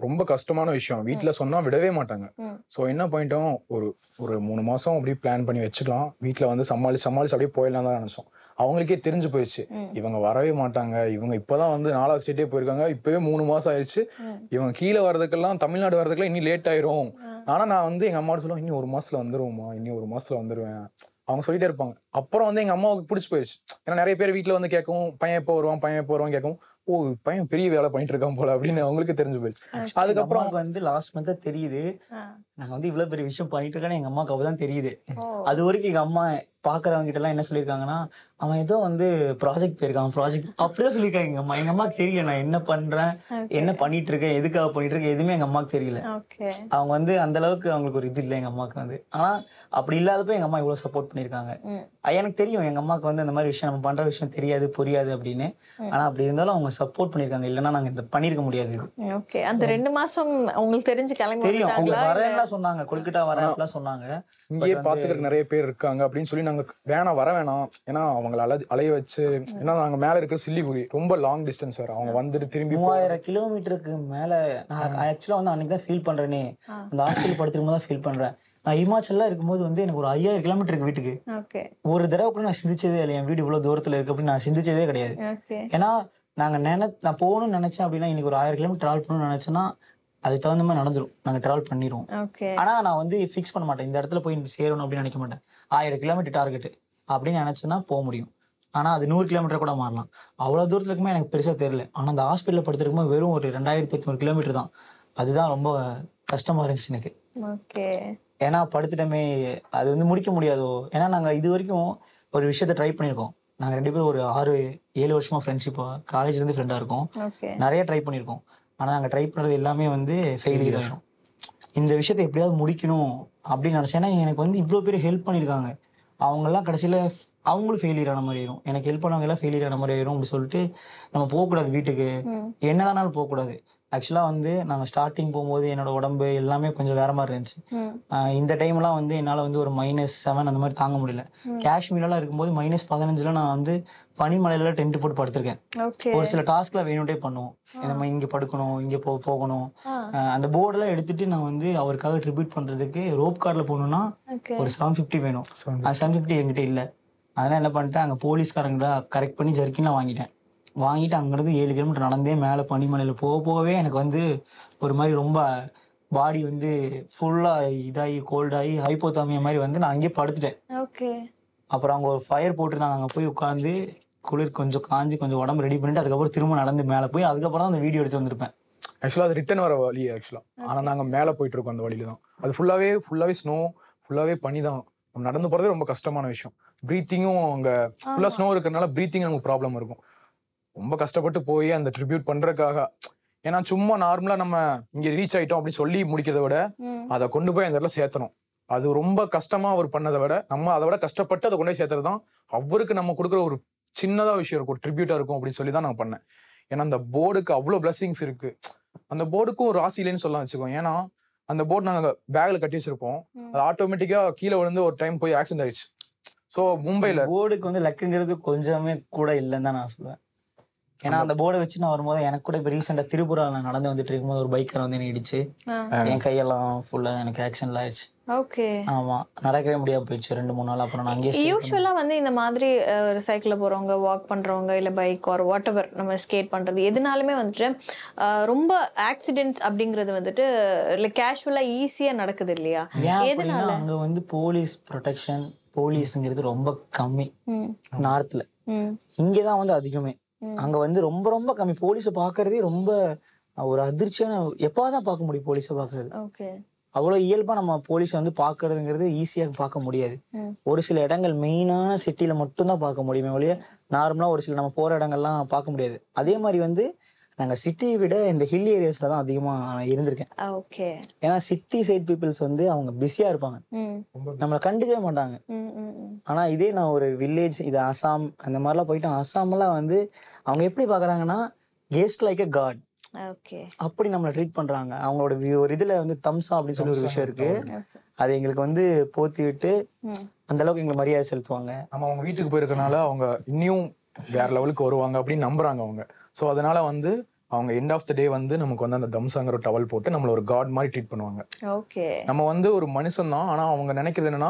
ரொம்ப கஷ்டமான விஷயம். வீட்டுல சொன்னா விடவே மாட்டாங்க. சோ என்ன பாயிண்ட்டும் ஒரு 3 மாசம் அப்படியே பிளான் பண்ணி வச்சுக்கலாம். வீட்டுல வந்து சமாளிச்சு அப்படியே போயிடலாம் தான் நினைச்சோம். அவங்களுக்கே தெரிஞ்சு போயிடுச்சு இவங்க வரவே மாட்டாங்க. இவங்க இப்பதான் வந்து 4வது ஸ்டேட்டே போயிருக்காங்க. இப்பவே 3 மாசம் ஆயிடுச்சு. இவங்க கீழே வர்றதுக்கெல்லாம், தமிழ்நாடு வர்றதுக்கெல்லாம் இன்னும் லேட் ஆயிரும். ஆனா நான் வந்து எங்க அம்மா சொல்லுவேன், இன்னும் 1 மாசத்துல வந்துருவோமா, இன்னும் 1 மாசத்துல வந்துருவேன். அவங்க சொல்லிட்டே இருப்பாங்க. அப்புறம் வந்து எங்க அம்மாவுக்கு பிடிச்சி போயிடுச்சு. ஏன்னா நிறைய பேர் வீட்டுல வந்து கேட்கவும், பையன் எப்போ வருவான் கேட்கவும், ஓ பையன் பெரிய வேலை பண்ணிட்டு இருக்கான் போல அப்படின்னு அவங்களுக்கு தெரிஞ்சு போயிடுச்சு. அதுக்கப்புறம் வந்து லாஸ்ட் மந்த் தெரியுது நாங்க வந்து இவ்வளவு பெரிய விஷயம் பண்ணிட்டு இருக்கேன்னு எங்க அம்மாவுக்கு அப்பதான் தெரியுது. அது வரைக்கும் எங்க அம்மா பாக்குறவங்க கிட்ட எல்லாம் என்ன சொல்லியிருக்காங்கன்னா, அவன் ஏதோ வந்து ப்ராஜெக்ட் போயிருக்கான், ப்ராஜெக்ட் அப்படிதான் சொல்லியிருக்காங்க எங்க அம்மா. எங்க அம்மாவுக்கு தெரியல நான் என்ன பண்றேன், என்ன பண்ணிட்டு இருக்கேன், எதுக்காக பண்ணிட்டு இருக்கேன், எதுவுமே எங்க அம்மாவுக்கு தெரியல. அவங்க வந்து அந்த அளவுக்கு அவங்களுக்கு ஒரு இது இல்லை எங்க அம்மாவுக்கு வந்து. ஆனா அப்படி இல்லாதப்ப எங்க அம்மா இவ்வளவு சப்போர்ட் பண்ணிருக்காங்க. எனக்கு தெரியும் எங்க அம்மாவுக்கு வந்து அந்த மாதிரி விஷயம், நம்ம பண்ற விஷயம் தெரியாது புரியாது அப்படின்னு. ஆனா அப்படி இருந்தாலும் அவங்க சப்போர்ட் பண்ணிருக்காங்க. இல்லைன்னா நாங்க இதை பண்ணிருக்க முடியாது. அந்த 2 மாசம் உங்களுக்கு தெரிஞ்சு கிளம்பி தெரியும், அவங்க வரேன்லாம் சொன்னாங்க, கொல்கட்டா வரேன் அப்படிலாம் சொன்னாங்க. இங்கேயே பாத்துக்கிறதுக்கு நிறைய பேர் இருக்காங்க அப்படின்னு சொல்லி நாங்க வர வேணாம். ஏன்னா அவங்களை அலைய வச்சு, ஏன்னா நாங்க மேல இருக்கிற சில்லிகுரி ரொம்ப லாங் டிஸ்டன்ஸ் வேற. அவங்க வந்துட்டு திரும்பி 3000 கிலோமீட்டருக்கு மேல. நான் ஆக்சுவலா வந்து அன்னைக்கு தான் ஃபீல் பண்றேனே, அந்த ஹாஸ்பிட்டல் படுத்துக்கும் தான் ஃபீல் பண்றேன். நான் ஹிமாச்சல்ல இருக்கும்போது வந்து எனக்கு ஒரு 5000 கிலோமீட்டருக்கு வீட்டுக்கு. ஒரு தடவை கூட நான் சிந்திச்சதே இல்லை என் வீடு இவ்வளவு தூரத்துல இருக்கு அப்படின்னு. நான் சிந்திச்சதே கிடையாது. ஏன்னா நான் போகணும்னு நினைச்சேன் அப்படின்னா, இன்னைக்கு ஒரு 1000 கிலோமீட்டர் டிராவல் பண்ணணும்னு நினைச்சேன்னா அதுக்கு தகுந்த மாதிரி நடந்துரும், நாங்க டிராவல் பண்ணிடுவோம். ஆனா நான் வந்து ஃபிக்ஸ் பண்ண மாட்டேன், இந்த இடத்துல போய் சேரணும் அப்படின்னு நினைக்க மாட்டேன். 1000 கிலோமீட்டர் டார்கெட் அப்படின்னு நினைச்சேன்னா போக முடியும். ஆனா அது 100 கிலோமீட்டர் கூட மாறலாம். அவ்வளவு தூரத்துல இருக்குமே எனக்கு பெருசா தெரியல. ஆனா அந்த ஹாஸ்பிட்டல்ல படுத்திருக்கும்போது வெறும் ஒரு 2800 கிலோமீட்டர் தான். அதுதான் ரொம்ப கஷ்டமா இருந்துச்சு எனக்கு. ஏன்னா படுத்துட்டமே, அது வந்து முடிக்க முடியாதோ. ஏன்னா நாங்க இது வரைக்கும் ஒரு விஷயத்த ட்ரை பண்ணியிருக்கோம். நாங்க 2 பேரும் ஒரு 6-7 வருஷமா ஃப்ரெண்ட்ஷிப்பா, காலேஜ்ல இருந்து ஃப்ரெண்டா இருக்கோம். நிறைய ட்ரை பண்ணியிருக்கோம். ஆனா நாங்க ட்ரை பண்றது எல்லாமே வந்து ஃபெயிலியர் ஆயிடும். இந்த விஷயத்த எப்படியாவது முடிக்கணும் அப்படின்னு நினைச்சேன். ஏன்னா எனக்கு வந்து இவ்வளவு பேர் ஹெல்ப் பண்ணியிருக்காங்க. அவங்கெல்லாம் கடைசியில அவங்களும் ஃபெயிலியர் ஆன மாதிரி ஆயிரும். எனக்கு ஹெல்ப் பண்ணவங்க எல்லாம் ஃபெயிலியர் ஆன மாதிரி ஆயிரும் அப்படி சொல்லிட்டு நம்ம போகக்கூடாது வீட்டுக்கு. என்னதானாலும் போகக்கூடாது. ஆக்சுவலா வந்து நாங்க ஸ்டார்டிங் போகும்போது என்னோட உடம்பு எல்லாமே கொஞ்சம் வேற மாதிரி இருந்துச்சு. இந்த டைம்லாம் வந்து என்னால வந்து ஒரு -7 அந்த மாதிரி தாங்க முடியல. காஷ்மீர்லாம் இருக்கும்போது -15ல நான் வந்து பனிமலையில டென்ட் போட்டு படுத்திருக்கேன். ஒரு சில டாஸ்க்ல வேணும்ட்டே பண்ணுவோம். நம்ம இங்க படுக்கணும், இங்க போகணும். அந்த போர்டெல்லாம் எடுத்துட்டு நான் வந்து அவருக்காக ட்ரிபியூட் பண்றதுக்கு ரோப் கார்ல போகணும்னா ஒரு 750 வேணும். அந்த 750 என்கிட்ட இல்லை. அதனால என்ன பண்ணிட்டேன், அங்க போலீஸ்காரங்க கரெக்ட் பண்ணி ஜர்க்கின்லாம் வாங்கிட்டு அங்கிருந்து 7 கிலோமீட்டர் நடந்தே மேலே பனிமலையில போகவே எனக்கு வந்து ஒரு மாதிரி ரொம்ப பாடி வந்து ஃபுல்லா இதாகி கோல்டாகி ஹைப்போதாமியா மாதிரி வந்து நான் அங்கேயே படுத்துட்டேன். அப்புறம் அங்கே ஒரு ஃபயர் போட்டுருந்தாங்க. அங்கே போய் உட்காந்து குளிர் கொஞ்சம் காஞ்சி கொஞ்சம் உடம்பு ரெடி பண்ணிட்டு அதுக்கப்புறம் திரும்ப நடந்து மேலே போய் அதுக்கப்புறம் தான் அந்த வீடியோ எடுத்து வந்திருப்பேன். ஆக்சுவலா அது ரிட்டர்ன் வர வழி ஆக்சுவலா. ஆனா நாங்க மேலே போயிட்டு இருக்கோம் அந்த வழியில தான். அது ஃபுல்லாவே ஸ்னோ, ஃபுல்லாவே பனி தான். நடந்து போறதே ரொம்ப கஷ்டமான விஷயம். ப்ரீத்திங்கும் அங்க ஃபுல்லா ஸ்னோ இருக்கிறதுனால ப்ரீத்திங் நமக்கு ப்ராப்ளம் இருக்கும். ரொம்ப கஷ்டப்பட்டு போய் அந்த ட்ரிபியூட் பண்றதுக்காக. ஏன்னா சும்மா நார்மலா நம்ம இங்க ரீச் ஆயிட்டோம் அப்படின்னு சொல்லி முடிக்கிறத விட அதை கொண்டு போய் அந்த இடத்துல சேர்த்தணும். அது ரொம்ப கஷ்டமா அவர் பண்ணதை விட நம்ம அதை விட கஷ்டப்பட்டு அதை கொண்டு போய் சேர்த்துறது தான் அவருக்கு நம்ம கொடுக்குற ஒரு சின்னதா விஷயம் இருக்கும், ட்ரிபியூட்டா இருக்கும் அப்படின்னு சொல்லி தான் நான் பண்ணேன். ஏன்னா அந்த போர்டுக்கு அவ்வளவு பிளஸிங்ஸ் இருக்கு. அந்த போர்டுக்கும் ஒரு ராசி இல்லைன்னு சொல்லலாம் வச்சுக்கோங்க. ஏன்னா அந்த போர்டு நாங்க பேக்ல கட்டி வச்சிருப்போம். அது ஆட்டோமேட்டிக்கா கீழே விழுந்து ஒரு டைம் போய் ஆக்சிடென்ட் ஆயிடுச்சு. ஸோ மும்பைல போர்டுக்கு வந்து லக்குங்கிறது கொஞ்சமே கூட இல்லைன்னு தான் நான் சொல்லுவேன். ஏன்னா அந்த போர்டை வச்சு நான் வரும்போது எனக்கு கூட இப்போ ரீசெண்டா திருப்புரா நான் நடந்து வந்துட்டு இருக்கும்போது ஒரு பைக்கர் வந்து என்ன இடிச்சு என் கையெல்லாம் ஃபுல்லா எனக்கு ஆக்சிடென்ட் ஆயிடுச்சு. ஆமா, நடக்கவே முடியாம போயிடுச்சு 2-3 நாள். அப்புறம் நான் அங்கேயே யூஸ்வலா வந்து இந்த மாதிரி ஒரு சைக்கிள்ல போறவங்க, வாக் பண்றவங்க, இல்ல பைக் ஆர் வாட் எவர் நம்ம ஸ்கேட் பண்றது எதுனாலுமே வந்துட்டு ரொம்ப ஆக்சிடென்ட்ஸ் அப்படிங்கிறது வந்துட்டு லைக் கேஷுவலா ஈஸியா நடக்குது இல்லையா? எதனால? அங்க வந்து போலீஸ் ப்ரொடெக்ஷன், போலீஸ்ங்கிறது ரொம்ப கம்மி நார்த்ல. இங்கதான் வந்து அதிகமே. அங்க வந்து ரொம்ப ரொம்ப கம்மி. போலீஸை பாக்குறதே ரொம்ப ஒரு அதிர்ச்சியான, எப்பாதான் பார்க்க முடியும் போலீஸை பாக்குறது. அவ்வளோ இயல்பாக நம்ம போலீஸை வந்து பார்க்கறதுங்கிறது ஈஸியாக பார்க்க முடியாது. ஒரு சில இடங்கள் மெயினான சிட்டியில் மட்டும்தான் பார்க்க முடியுமே ஒழிய நார்மலாக ஒரு சில நம்ம போகிற இடங்கள்லாம் பார்க்க முடியாது. அதே மாதிரி வந்து நாங்கள் சிட்டியை விட இந்த ஹில் ஏரியாஸில் தான் அதிகமாக இருந்திருக்கேன். ஓகே. ஏன்னா சிட்டி சைட் பீப்புள்ஸ் வந்து அவங்க பிஸியாக இருப்பாங்க, நம்மளை கண்டுக்கவே மாட்டாங்க. ஆனால் இதே நான் ஒரு வில்லேஜ், இது அசாம் அந்த மாதிரிலாம் போயிட்டேன். அசாம்லாம் வந்து அவங்க எப்படி பார்க்குறாங்கன்னா கெஸ்ட் லைக் எ காட், அப்படி நம்மளை ட்ரீட் பண்றாங்க. அவங்களோட ஒரு இதுல வந்து தம்சா அப்படின்னு சொல்லி ஒரு விஷயம் இருக்கு, அது எங்களுக்கு வந்து போத்தி விட்டு அந்த அளவுக்கு எங்களுக்கு மரியாதை செலுத்துவாங்க. நம்ம அவங்க வீட்டுக்கு போயிருக்கனால அவங்க இன்னும் வேற லெவலுக்கு வருவாங்க அப்படின்னு நம்புறாங்க அவங்க. ஸோ அதனால வந்து அவங்க எண்ட் ஆஃப் த டே வந்து நமக்கு வந்து அந்த தம்சாங்கிற டவல் போட்டு நம்மள ஒரு காட் மாதிரி ட்ரீட் பண்ணுவாங்க. நம்ம வந்து ஒரு மனுஷன் தான், ஆனா அவங்க நினைக்கிறது என்னன்னா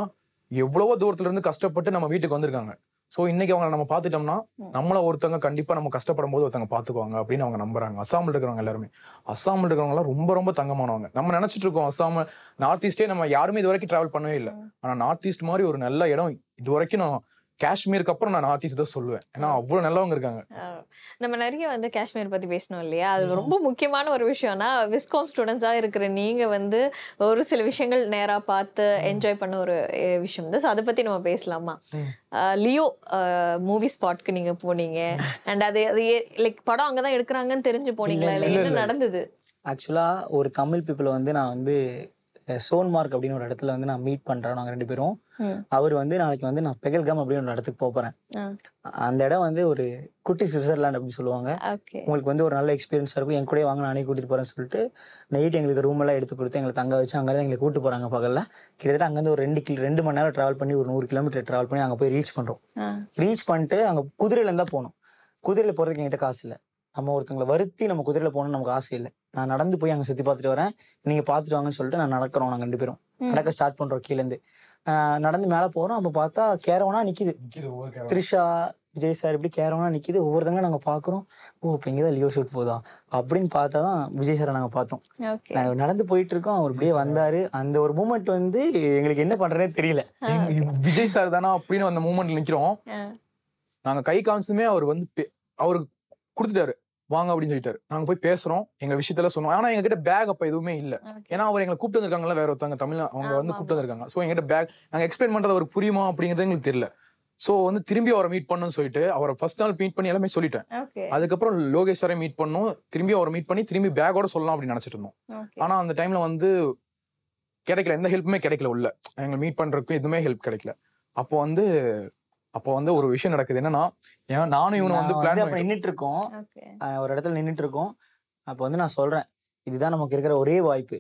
எவ்வளவோ தூரத்துல இருந்து கஷ்டப்பட்டு நம்ம வீட்டுக்கு வந்திருக்காங்க. ஸோ இன்னைக்கு அவங்க நம்ம பார்த்துட்டோம்னா நம்மள ஒருத்தவங்க கண்டிப்பா நம்ம கஷ்டப்படும் போது ஒருத்தவங்க பார்த்துக்குவாங்க அப்படின்னு அவங்க நம்புறாங்க. அசாமில் இருக்கிறவங்க எல்லாருமே, அசாமில் இருக்கிறவங்க எல்லாம் ரொம்ப ரொம்ப தங்கமானவங்க. நம்ம நினைச்சிட்டு இருக்கோம் அசாம் நார்த் ஈஸ்டே நம்ம யாருமே இது வரைக்கும் டிராவல் பண்ணவே இல்லை. ஆனா நார்த் ஈஸ்ட் மாதிரி ஒரு நல்ல இடம் இது வரைக்கும் நான் காஷ்மீருக்கு அப்புறம் நான் நார்த் ஈஸ்ட் தான் சொல்லுவேன். ஏன்னா அவ்வளவு நல்லவங்க இருக்காங்க. நம்ம நிறைய வந்து காஷ்மீர் பத்தி பேசணும் இல்லையா, அது ரொம்ப முக்கியமான ஒரு விஷயம்னா விஸ்காம் ஸ்டூடெண்ட்ஸா இருக்கிற நீங்க வந்து ஒரு சில விஷயங்கள் நேரா பார்த்து என்ஜாய் பண்ண ஒரு விஷயம் தான். ஸோ அதை பத்தி நம்ம பேசலாமா? லியோ மூவி ஸ்பாட்க்கு நீங்க போனீங்க அண்ட் அது லைக் படம் அங்கதான் எடுக்கிறாங்கன்னு தெரிஞ்சு போனீங்களா, இல்லை என்ன நடந்தது? ஆக்சுவலா ஒரு தமிழ் பீப்புளை வந்து நான் வந்து சோன்மார்க் அப்படின்னு ஒரு இடத்துல வந்து நான் மீட் பண்றேன். நாங்க 2 பேரும். அவர் வந்து நாளைக்கு வந்து நான் பெகல்காம் அப்படின்னு ஒரு இடத்துக்கு போறேன். அந்த இடம் வந்து ஒரு குட்டி சுவிட்சர்லாந்து அப்படின்னு சொல்லுவாங்க. உங்களுக்கு வந்து ஒரு நல்ல எக்ஸ்பீரியன்ஸா இருக்கும், என் கூட வாங்க நானே கூட்டிட்டு போறேன்னு சொல்லிட்டு நைட் எங்களுக்கு ரூம் எல்லாம் எடுத்து கொடுத்து எங்களை தங்க வச்சு அங்கே எங்களை கூட்டு போறாங்க. பகல்ல கிட்டத்தட்ட அங்கேருந்து ஒரு 2 மணி நேரம் டிராவல் பண்ணி ஒரு 100 கிலோமீட்டர் டிராவல் பண்ணி அங்கே போய் ரீச் பண்றோம். ரீச் பண்ணிட்டு அங்கே குதிரையில இருந்தா போனோம். குதிரையில போறதுக்கு என்கிட்ட காசு இல்லை. நம்ம ஒருத்தங்களை வருத்தி நம்ம குதிரையில போகணும்னு நமக்கு ஆசை இல்லை. நான் நடந்து போய் அங்கே சுற்றி பார்த்துட்டு வரேன், நீங்க பார்த்துட்டு வாங்கன்னு சொல்லிட்டு நான் நடக்கிறோம். நாங்கள் 2 பேரும் நடக்க ஸ்டார்ட் பண்றோம். கீழேருந்து நடந்து மேலே போறோம். அப்போ பார்த்தா கேரவனா நிக்குது, த்ரிஷா, விஜய் சார் இப்படி கேரவனா நிக்குது. ஒவ்வொருத்தங்களும் நாங்கள் பார்க்குறோம். ஓ இப்போ இங்கேதான் லியோ ஷூட் போதா அப்படின்னு பார்த்தா தான் விஜய் சாரை நாங்கள் பார்த்தோம். நாங்கள் நடந்து போயிட்டு இருக்கோம், அவர் அப்படியே வந்தாரு. அந்த ஒரு மூமெண்ட் வந்து எங்களுக்கு என்ன பண்றதே தெரியல. விஜய் சார் தானா அப்படின்னு அந்த மூமெண்ட்ல நிக்கிறோம். நாங்க கை காமிச்சதுமே அவர் வந்து அவரு கொடுத்துட்டாரு, வாங்க அப்படின்னு சொல்லிட்டாரு. நாங்க போய் பேசுறோம், எங்க விஷயத்துல சொன்னோம். ஆனா எங்க கிட்ட பேக் அப்ப எதுவுமே இல்ல. ஏன்னா அவர் எங்களை கூப்பிட்டு வந்திருக்காங்கல்ல, வேற ஒருத்தவங்க தமிழ் அவங்க வந்து கூப்பிட்டு வந்திருக்காங்க. சோ எங்கிட்ட பேக் நாங்க எக்ஸ்பிளைன் பண்றது அவருக்கு புரியுமா அப்படிங்கிறது எங்களுக்கு தெரியல. சோ வந்து திரும்பி அவரை மீட் பண்ணணும்னு சொல்லிட்டு அவரை ஃபர்ஸ்ட் நாள் மீட் பண்ணி எல்லாமே சொல்லிட்டேன். அதுக்கப்புறம் லோகேஷ் சாரை மீட் பண்ணோம், திரும்பி அவரை மீட் பண்ணி திரும்பி பேக்கோட சொல்லலாம் அப்படின்னு நினைச்சிட்டு இருந்தோம். ஆனா அந்த டைம்ல வந்து கிடைக்கல, எந்த ஹெல்ப்புமே கிடைக்கல. உள்ள எங்களை மீட் பண்றதுக்கும் எதுவுமே ஹெல்ப் கிடைக்கல. அப்போ வந்து ஒரு விஷயம் நடக்குது. என்னன்னா நானும் இவனும் வந்து பிளான் நின்றுட்டு இருக்கோம், ஒரு இடத்துல நின்றுட்டு இருக்கோம். அப்போ வந்து நான் சொல்றேன், இதுதான் நமக்கு இருக்கிற ஒரே வாய்ப்பு,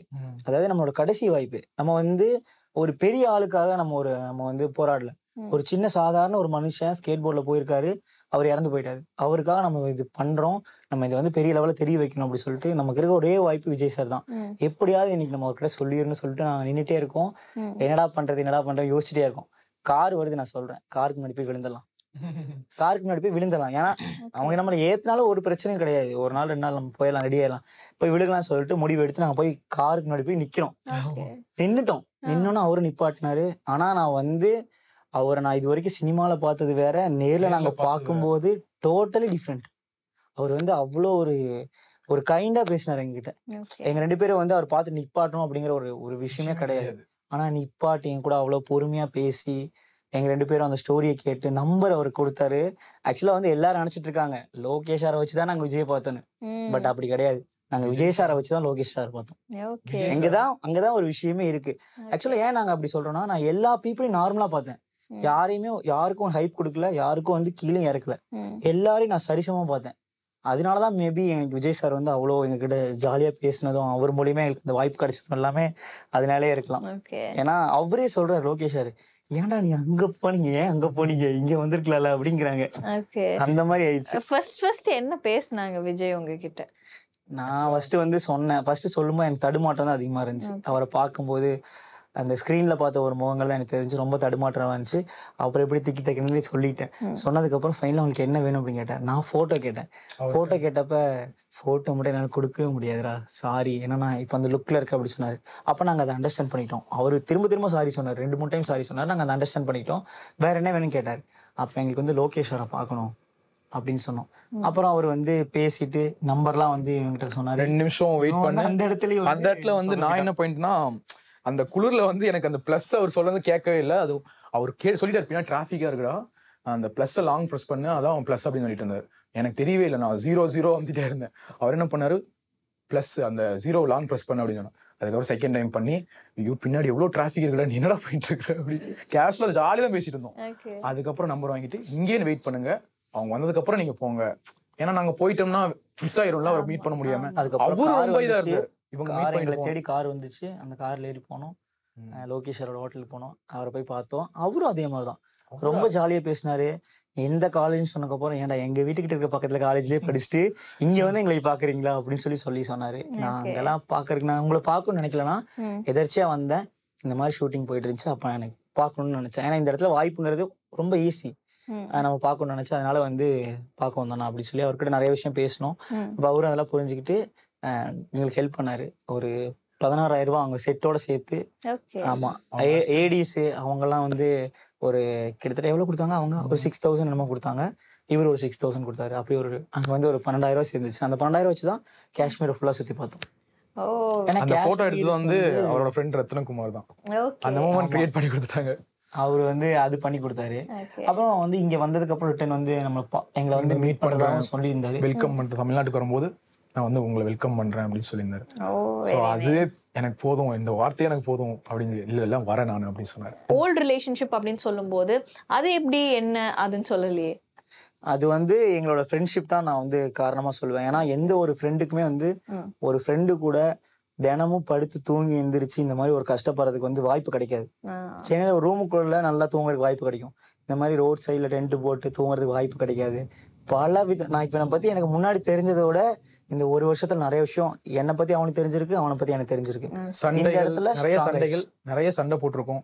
அதாவது நம்மளோட கடைசி வாய்ப்பு. நம்ம வந்து ஒரு பெரிய ஆளுக்காக நம்ம வந்து போராடல. ஒரு சின்ன சாதாரண ஒரு மனுஷன் ஸ்கேட் போர்ட்ல போயிருக்காரு, அவர் இறந்து போயிட்டாரு. அவருக்காக நம்ம இது பண்றோம், நம்ம இதை வந்து பெரிய லெவலில் தெரிய வைக்கணும் அப்படி சொல்லிட்டு நமக்கு இருக்க ஒரே வாய்ப்பு விஜய் சார் தான். எப்படியாவது இன்னைக்கு நம்ம அவர்கிட்ட சொல்லிடணும்னு சொல்லிட்டு நாங்கள் நின்றுட்டே இருக்கோம். என்னடா பண்றது யோசிச்சுட்டே இருக்கோம். கார் வருது, நான் சொல்றேன் காருக்கு முன்னாடி போய் விழுந்துடலாம். ஏன்னா அவங்க நம்மளை ஏத்தினாலும் ஒரு பிரச்சனையும் கிடையாது, ஒரு நாள் 2 நாள் நம்ம போயிடலாம், ரெடி ஆயிடலாம், போய் விழுகலாம்னு சொல்லிட்டு முடிவு எடுத்து நாங்கள் போய் காருக்கு முன்னாடி போய் நின்னுட்டோம். நின்னோன்னு அவரு நிப்பாட்டினாரு. ஆனா நான் வந்து அவரை நான் இது வரைக்கும் சினிமால பார்த்தது வேற, நேர்ல நாங்க பார்க்கும்போது டோட்டலி டிஃப்ரெண்ட். அவர் வந்து அவ்வளோ ஒரு கைண்டா பேசினார் எங்ககிட்ட. எங்க 2 பேரும் வந்து அவர் பார்த்து நிப்பாட்டணும் அப்படிங்கிற ஒரு விஷயமே கிடையாது. ஆனா நிப்பாட்டி என் கூட அவ்வளவு பொறுமையா பேசி எங்க 2 பேரும் அந்த ஸ்டோரியை கேட்டு நம்பர் அவர் கொடுத்தாரு. ஆக்சுவலா வந்து எல்லாரும் நினைச்சிட்டு இருக்காங்க லோகேஷ் சாரை வச்சுதான் நாங்க விஜய் பார்த்தோன்னு. பட் அப்படி கிடையாது, நாங்க விஜய் சாரை வச்சுதான் லோகேஷ் சார் பார்த்தோம். அங்கதான் ஒரு விஷயமே இருக்கு. ஆக்சுவலா ஏன் நாங்க அப்படி சொல்றோம்னா, நான் எல்லா பீப்புளையும் நார்மலா பார்த்தேன். யாருக்கும் ஹைப் கொடுக்கல, யாருக்கும் வந்து கீழே இறக்கல, எல்லாரையும் நான் சரிசமா பார்த்தேன். அதனாலதான் மேபி எனக்கு விஜய் சார் வந்து அவ்வளோ எங்ககிட்ட ஜாலியா பேசினதும் அவர் மூலியமா எங்களுக்கு இந்த வாய்ப்பு கிடைச்சதும் எல்லாமே அதனாலே இருக்கலாம். ஏன்னா அவரே சொல்றாரு, லோகேஷ் சார் ஏன்டா நீ அங்க போனீங்க இங்க வந்திருக்கல அப்படிங்கிறாங்க. அந்த மாதிரி ஆயிடுச்சு. ஃபர்ஸ்ட் என்ன பேசினாங்க விஜய் உங்ககிட்ட? நான் ஃபர்ஸ்ட் வந்து சொன்னேன். ஃபர்ஸ்ட் சொல்லும்போது எனக்கு தடுமாட்டம் தான் அதிகமா இருந்துச்சு. அவரை பார்க்கும்போது அந்த ஸ்க்ரீன்ல பார்த்த ஒரு முகங்கள் தான் எனக்கு தெரிஞ்சு ரொம்ப தடுமாற்றம் இருந்துச்சு. அப்புறம் எப்படி திக்கி தக்கி சொல்லிட்டேன். சொன்னதுக்கப்புறம் ஃபைனல் உங்களுக்கு என்ன வேணும் அப்படின்னு கேட்டேன். நான் ஃபோட்டோ கேட்டேன். ஃபோட்டோ கேட்டப்ப ஃபோட்டோ மட்டும் என்னால் கொடுக்கவே முடியாதுடா, சாரி, ஏன்னா நான் இப்போ அந்த லுக்கில் இருக்க அப்படி சொன்னார். அப்போ நாங்கள் அதை அண்டர்ஸ்டாண்ட் பண்ணிட்டோம். அவர் திரும்ப சாரி சொன்னார், 2-3 டைம் சாரி சொன்னார். நாங்கள் அதை அண்டர்ஸ்டாண்ட் பண்ணிட்டோம். வேற என்ன வேணும்னு கேட்டார். அப்போ எங்களுக்கு வந்து லோகேஷ் சாரை பார்க்கணும் அப்படின்னு சொன்னோம். அப்புறம் அவர் வந்து பேசிட்டு நம்பர்லாம் வந்து என்கிட்ட சொன்னார். 2 நிமிஷம் வெயிட் பண்ண. அந்த இடத்துல வந்து நான் என்ன பாயிண்ட்னா, அந்த குளிர்ல வந்து எனக்கு அந்த பிளஸ் அவர் சொல்றது கேட்கவே இல்லை. அது அவர் சொல்லிட்டாரு பின்னா டிராஃபிக்கா இருக்குடா, அந்த பிளஸ் லாங் ப்ரெஸ் பண்ணு, அதான் அவன் பிளஸ் அப்படின்னு சொல்லிட்டு இருந்தாரு. எனக்கு தெரியவே இல்லை, நான் 0 வந்துட்டே இருந்தேன். அவர் என்ன பண்ணாரு, பிளஸ் அந்த 0 லாங் ப்ரெஸ் பண்ண அப்படின்னு சொன்னார். அதுக்கப்புறம் செகண்ட் டைம் பண்ணி, ஐயோ பின்னாடி எவ்வளவு டிராஃபிக் இருக்குடா, நீ என்னடா போயிட்டு இருக்க அப்படின்னு கேஷ்ல ஜாலியாக தான் பேசிட்டு இருந்தோம். அதுக்கப்புறம் நம்பர் வாங்கிட்டு இங்கேயே வெயிட் பண்ணுங்க, அவங்க வந்ததுக்கு அப்புறம் நீங்க போங்க, ஏன்னா நாங்க போயிட்டோம்னா மிஸ் ஆயிரும்ல அவர் மீட் பண்ண முடியாம. அதுக்கப்புறம் ரொம்ப இதா இருக்கு. இவங்க எங்களை தேடி கார் வந்துச்சு, அந்த கார்ல ஏறி போனோம், லோகேஷரோட ஹோட்டலுக்கு போனோம், அவரை போய் பார்த்தோம். அவரும் அதே மாதிரிதான் ரொம்ப ஜாலியா பேசினாரு. எந்த காலேஜ்னு சொன்னக்கு அப்புறம், ஏன்டா எங்க வீட்டுக்கிட்ட இருக்க பக்கத்துல காலேஜ்லயே படிச்சுட்டு இங்க வந்து எங்களை பாக்குறீங்களா அப்படின்னு சொல்லி சொன்னாரு. நான் அங்கெல்லாம் பாக்குறதுக்கு, நான் உங்களை பார்க்கணும்னு நினைக்கலன்னா எதர்ச்சியா வந்தேன். இந்த மாதிரி ஷூட்டிங் போயிட்டு இருந்துச்சு, அப்ப எனக்கு பார்க்கணும்னு நினைச்சேன். ஏன்னா இந்த இடத்துல வாய்ப்புங்கிறது ரொம்ப ஈஸி, நம்ம பார்க்கணும்னு நினைச்சேன். அதனால வந்து பார்க்க வந்தோம் அப்படின்னு சொல்லி அவர்கிட்ட நிறைய விஷயம் பேசணும். அப்ப அவரும் அதெல்லாம் புரிஞ்சுக்கிட்டு எங்களுக்கு ஹெல்ப் பண்ணாரு. ஒரு 16,000 ரூபாய் அவங்க செட்டோட சேர்த்து. ஆமா, ஏடிஸ் அவங்கெல்லாம் வந்து ஒரு கிட்டத்தட்ட எவ்வளவு கொடுத்தாங்க, அவங்க ஒரு 6,000 என்னமோ கொடுத்தாங்க, இவர் ஒரு 6,000 கொடுத்தாரு. அப்படி ஒரு அங்க வந்து ஒரு 12,000 ரூபாய் சேர்ந்துச்சு. அந்த 12,000 வச்சுதான் காஷ்மீரை ஃபுல்லா சுத்தி பார்த்தோம். அந்த போட்டோ எடுத்தது வந்து அவரோட ஃப்ரெண்ட் ரத்னகுமார் தான். அந்த மூமெண்ட் கிரியேட் பண்ணி கொடுத்தாங்க. அவர் வந்து அது பண்ணி கொடுத்தாரு. அப்புறம் வந்து இங்க வந்ததுக்கு அப்புறம் ரிட்டர்ன் வந்து நம்ம எங்களை வந்து மீட் பண்றதா சொல்லியிருந்தாரு. வெல்கம் பண்ற தமிழ்நாட்டுக்கு வரும்போது நான் வந்து உங்களை வெல்கம் பண்றேன் அப்படின்னு சொல்லியிருந்தாரு. அதுவே எனக்கு போதும், இந்த வார்த்தையே எனக்கு போதும் அப்படின்னு. இல்ல வரேன் நான் அப்படின்னு சொன்னாரு. ஓல்ட் ரிலேஷன்ஷிப் அப்படின்னு சொல்லும் போது அது எப்படி என்ன அதுன்னு சொல்லலையே. அது வந்து எங்களோட ஃப்ரெண்ட்ஷிப் தான் நான் வந்து காரணமா சொல்லுவேன். ஏன்னா எந்த ஒரு ஃப்ரெண்டுக்குமே வந்து ஒரு ஃப்ரெண்டு கூட தினமும் படுத்து தூங்கி எந்திரிச்சு இந்த மாதிரி ஒரு கஷ்டப்படுறதுக்கு வந்து வாய்ப்பு கிடைக்காது. சென்னையில ஒரு ரூமுக்குள்ள நல்லா தூங்குறதுக்கு வாய்ப்பு கிடைக்கும். இந்த மாதிரி ரோட் சைட்ல டென்ட் போட்டு தூங்குறதுக்கு வாய்ப்பு கிடைக்காது. பல நான் இப்ப பத்தி எனக்கு முன்னாடி தெரிஞ்சதோட இந்த ஒரு வருஷத்துல நிறைய விஷயம் என்னை பத்தி அவனுக்கு தெரிஞ்சிருக்கு, அவனை பத்தி எனக்கு தெரிஞ்சிருக்கு. நிறைய சண்டை போட்டிருக்கோம்,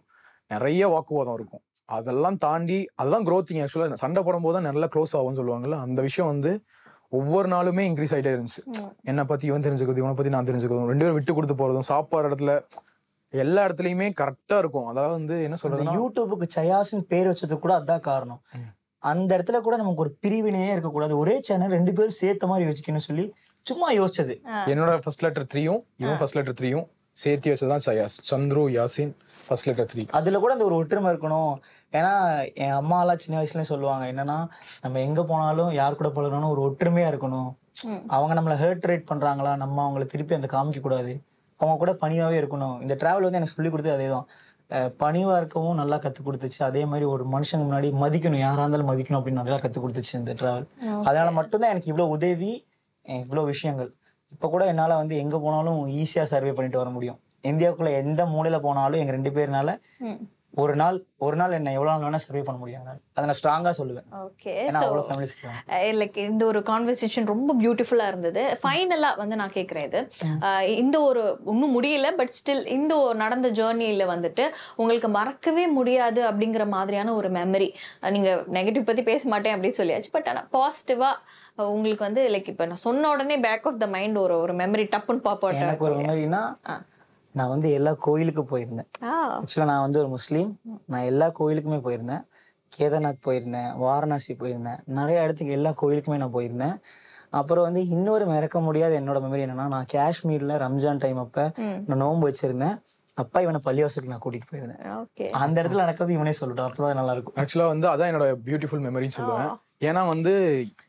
நிறைய வாக்குவாதம் இருக்கும். அதெல்லாம் தாண்டி அதுதான் க்ரோத்திங். ஆக்சுவலா சண்டை போடும் போது தான் நல்லா க்ளோஸ் ஆகும்னு சொல்லுவாங்கல்ல, அந்த விஷயம் வந்து ஒவ்வொரு நாளுமே இன்க்ரீஸ் ஆகிட்டே இருந்துச்சு. என்னை பத்தி இவன் தெரிஞ்சுக்கிறது, இவனை பத்தி நான் தெரிஞ்சுக்கிறதும், 2 பேரும் விட்டு கொடுத்து போறதும், சாப்பாடு இடத்துல எல்லா இடத்துலயுமே கரெக்டா இருக்கும். அதாவது வந்து என்ன சொல்றது, யூடியூபுக்கு சயாஸ்ன்னு பேர் வச்சதுக்கு கூட அதான் காரணம். அந்த இடத்துல கூட நமக்கு ஒரு பிரிவினையே இருக்கக்கூடாது, ஒரே சேனல் 2 பேரும் சேர்த்த மாதிரி வச்சுக்கணும்னு சொல்லி சும்மா யோசிச்சது. என்னோட ஃபர்ஸ்ட் லெட்டர் 3யும் இவன் ஃபர்ஸ்ட் லெட்டர் 3யும் சேர்த்து வச்சதுதான் சயாஸ். Chandru Yasin first letter 3. அதுல கூட அந்த ஒரு ஒற்றுமை இருக்கணும். ஏன்னா என் அம்மா எல்லாம் சின்ன வயசுல சொல்லுவாங்க, என்னன்னா நம்ம எங்க போனாலும் யார் கூட பழகணும் ஒரு ஒற்றுமையா இருக்கணும். அவங்க நம்மளை ஹர்ட் ரேட் பண்றாங்களா, நம்ம அவங்களை திருப்பி அந்த காமிக்க கூடாது, அவங்க கூட பணியாவே இருக்கணும். இந்த டிராவல் வந்து எனக்கு சொல்லி கொடுத்தது அதேதான். பணிவா இருக்கவும் நல்லா கற்றுக் கொடுத்துச்சு. அதே மாதிரி ஒரு மனுஷங்க முன்னாடி மதிக்கணும், யாரா இருந்தாலும் மதிக்கணும் அப்படின்னு நல்லா கற்றுக் கொடுத்துச்சு இந்த டிராவல். அதனால மட்டும்தான் எனக்கு இவ்வளோ உதவி, இவ்வளோ விஷயங்கள். இப்போ கூட என்னால் வந்து எங்கே போனாலும் ஈஸியாக சர்வே பண்ணிட்டு வர முடியும். இந்தியாவுக்குள்ள எந்த மூலையில போனாலும் எங்கள் 2 பேர்னால ஒரு நாள் என்ன எவ்வளவு நாள் வேணா சர்வே பண்ண முடியும். அதை நான் ஸ்ட்ராங்கா சொல்லுவேன். ஓகே, சோ லைக் இந்த ஒரு கான்வர்சேஷன் ரொம்ப பியூட்டிஃபுல்லா இருந்தது. ஃபைனலா வந்து நான் கேக்குறேன், இது இந்த ஒரு இன்னும் முடியல, பட் ஸ்டில் இந்த நடந்த ஜேர்னியில வந்துட்டு உங்களுக்கு மறக்கவே முடியாது அப்படிங்கிற மாதிரியான ஒரு மெமரி. நீங்க நெகட்டிவ் பத்தி பேச மாட்டேன் அப்படின்னு சொல்லியாச்சு, பட் ஆனா பாசிட்டிவா உங்களுக்கு வந்து லைக் இப்ப நான் சொன்ன உடனே பேக் ஆஃப் த மைண்ட் ஒரு மெமரி டப்புன்னு பாப் அவுட். எனக்கு ஒரு மெமரினா, நான் வந்து எல்லா கோயிலுக்கும் போயிருந்தேன். ஆக்சுவலாக நான் வந்து ஒரு முஸ்லீம். நான் எல்லா கோயிலுக்குமே போயிருந்தேன். கேதார்நாத் போயிருந்தேன், வாரணாசி போயிருந்தேன், நிறைய இடத்துக்கு எல்லா கோயிலுக்குமே நான் போயிருந்தேன். அப்புறம் வந்து இன்னொரு மறக்க முடியாத என்னோட மெமரி என்னன்னா, நான் காஷ்மீர்ல ரம்ஜான் டைம் அப்ப நான் நோன்பு வச்சிருந்தேன். அப்பா இவனை பள்ளிவாசலுக்கு நான் கூட்டிட்டு போயிருந்தேன். அந்த இடத்துல நடக்கிறது இவனே சொல்லிட்டோம், அப்பதான் நல்லா இருக்கும். ஆக்சுவலா வந்து அதான் என்னோட பியூட்டிஃபுல் மெமரின்னு சொல்லுவேன். ஏன்னா வந்து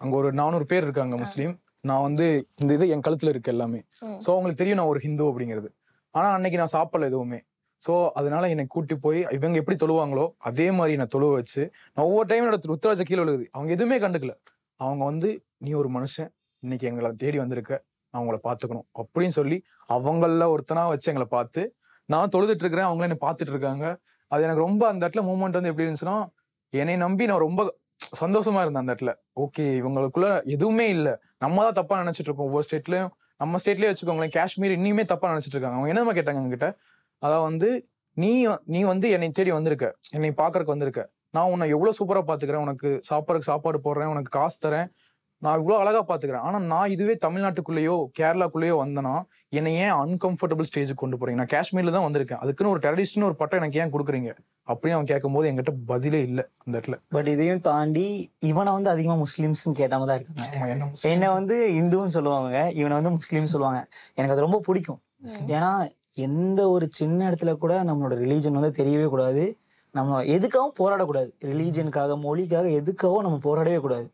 அங்க ஒரு 400 பேர் இருக்காங்க முஸ்லீம். நான் வந்து இந்த இது என் கழுத்துல இருக்கு எல்லாமே. ஸோ அவங்களுக்கு தெரியும் நான் ஒரு ஹிந்து அப்படிங்கிறது. ஆனா அன்னைக்கு நான் சாப்பிடல எதுவுமே. ஸோ அதனால என்னை கூட்டி போய் இவங்க எப்படி தொழுவாங்களோ அதே மாதிரி நான் தொழுவ வச்சு, நான் ஒவ்வொரு டைம் என்னோட ருத்ராஜ கீழே விழுகுது. அவங்க எதுவுமே கண்டுக்கல. அவங்க வந்து நீ ஒரு மனுஷன், இன்னைக்கு எங்களை தேடி வந்திருக்க, நான் அவங்கள பாத்துக்கணும் அப்படின்னு சொல்லி அவங்கள ஒருத்தனா வச்சு எங்களை பார்த்து நான் தொழுதுட்டு இருக்கிறேன், அவங்கள என்ன பார்த்துட்டு இருக்காங்க. அது எனக்கு ரொம்ப அந்த இடத்துல மூமெண்ட் வந்து எப்படி இருந்துச்சுன்னா, என்னை நம்பி நான் ரொம்ப சந்தோஷமா இருந்தேன் அந்த இடத்துல. ஓகே, இவங்களுக்குள்ள எதுவுமே இல்லை, நம்ம தான் தப்பா நினைச்சிட்டு இருக்கோம். ஒவ்வொரு ஸ்டேட்லயும், நம்ம ஸ்டேட்லயே வச்சுக்கோங்களேன், காஷ்மீர் இன்னுமே தப்பா நினைச்சிட்டு இருக்காங்க. அவங்க என்னமா கேட்டாங்க எங்ககிட்ட, அதாவது வந்து நீ வந்து என்னை தேடி வந்திருக்க, என்னை பாக்குறதுக்கு வந்திருக்க, நான் உன்னை எவ்வளவு சூப்பரா பாத்துக்கிறேன், உனக்கு சாப்பாடு போடுறேன், உனக்கு காசு தரேன், நான் இவ்வளவு அழகா பாத்துக்கிறேன். ஆனா நான் இதுவே தமிழ்நாட்டுக்குள்ளேயோ கேரளாக்குள்ளேயோ வந்தேன்னா என்னை ஏன் அன்கம்ஃபர்டபுள் ஸ்டேஜுக்கு கொண்டு போறீங்க? நான் காஷ்மீர்ல தான் வந்திருக்கேன், அதுக்குன்னு ஒரு டெரரிஸ்ட்னு ஒரு பட்டம் எனக்கு ஏன் கொடுக்குறீங்க அப்படின்னு அவன் கேட்கும் போது என்கிட்ட பதிலே இல்லை அந்த இடத்துல. பட் இதையும் தாண்டி இவனை வந்து அதிகமா முஸ்லிம்ஸ் கேட்டாம தான் இருக்காங்க. என்ன வந்து இந்துன்னு சொல்லுவாங்க, இவனை வந்து முஸ்லீம் சொல்லுவாங்க. எனக்கு அது ரொம்ப பிடிக்கும். ஏன்னா எந்த ஒரு சின்ன இடத்துல கூட நம்மளோட ரிலீஜன் வந்து தெரியவே கூடாது. நம்ம எதுக்காகவும் போராடக்கூடாது. ரிலீஜனுக்காக, மொழிக்காக எதுக்காகவும் நம்ம போராடவே கூடாது.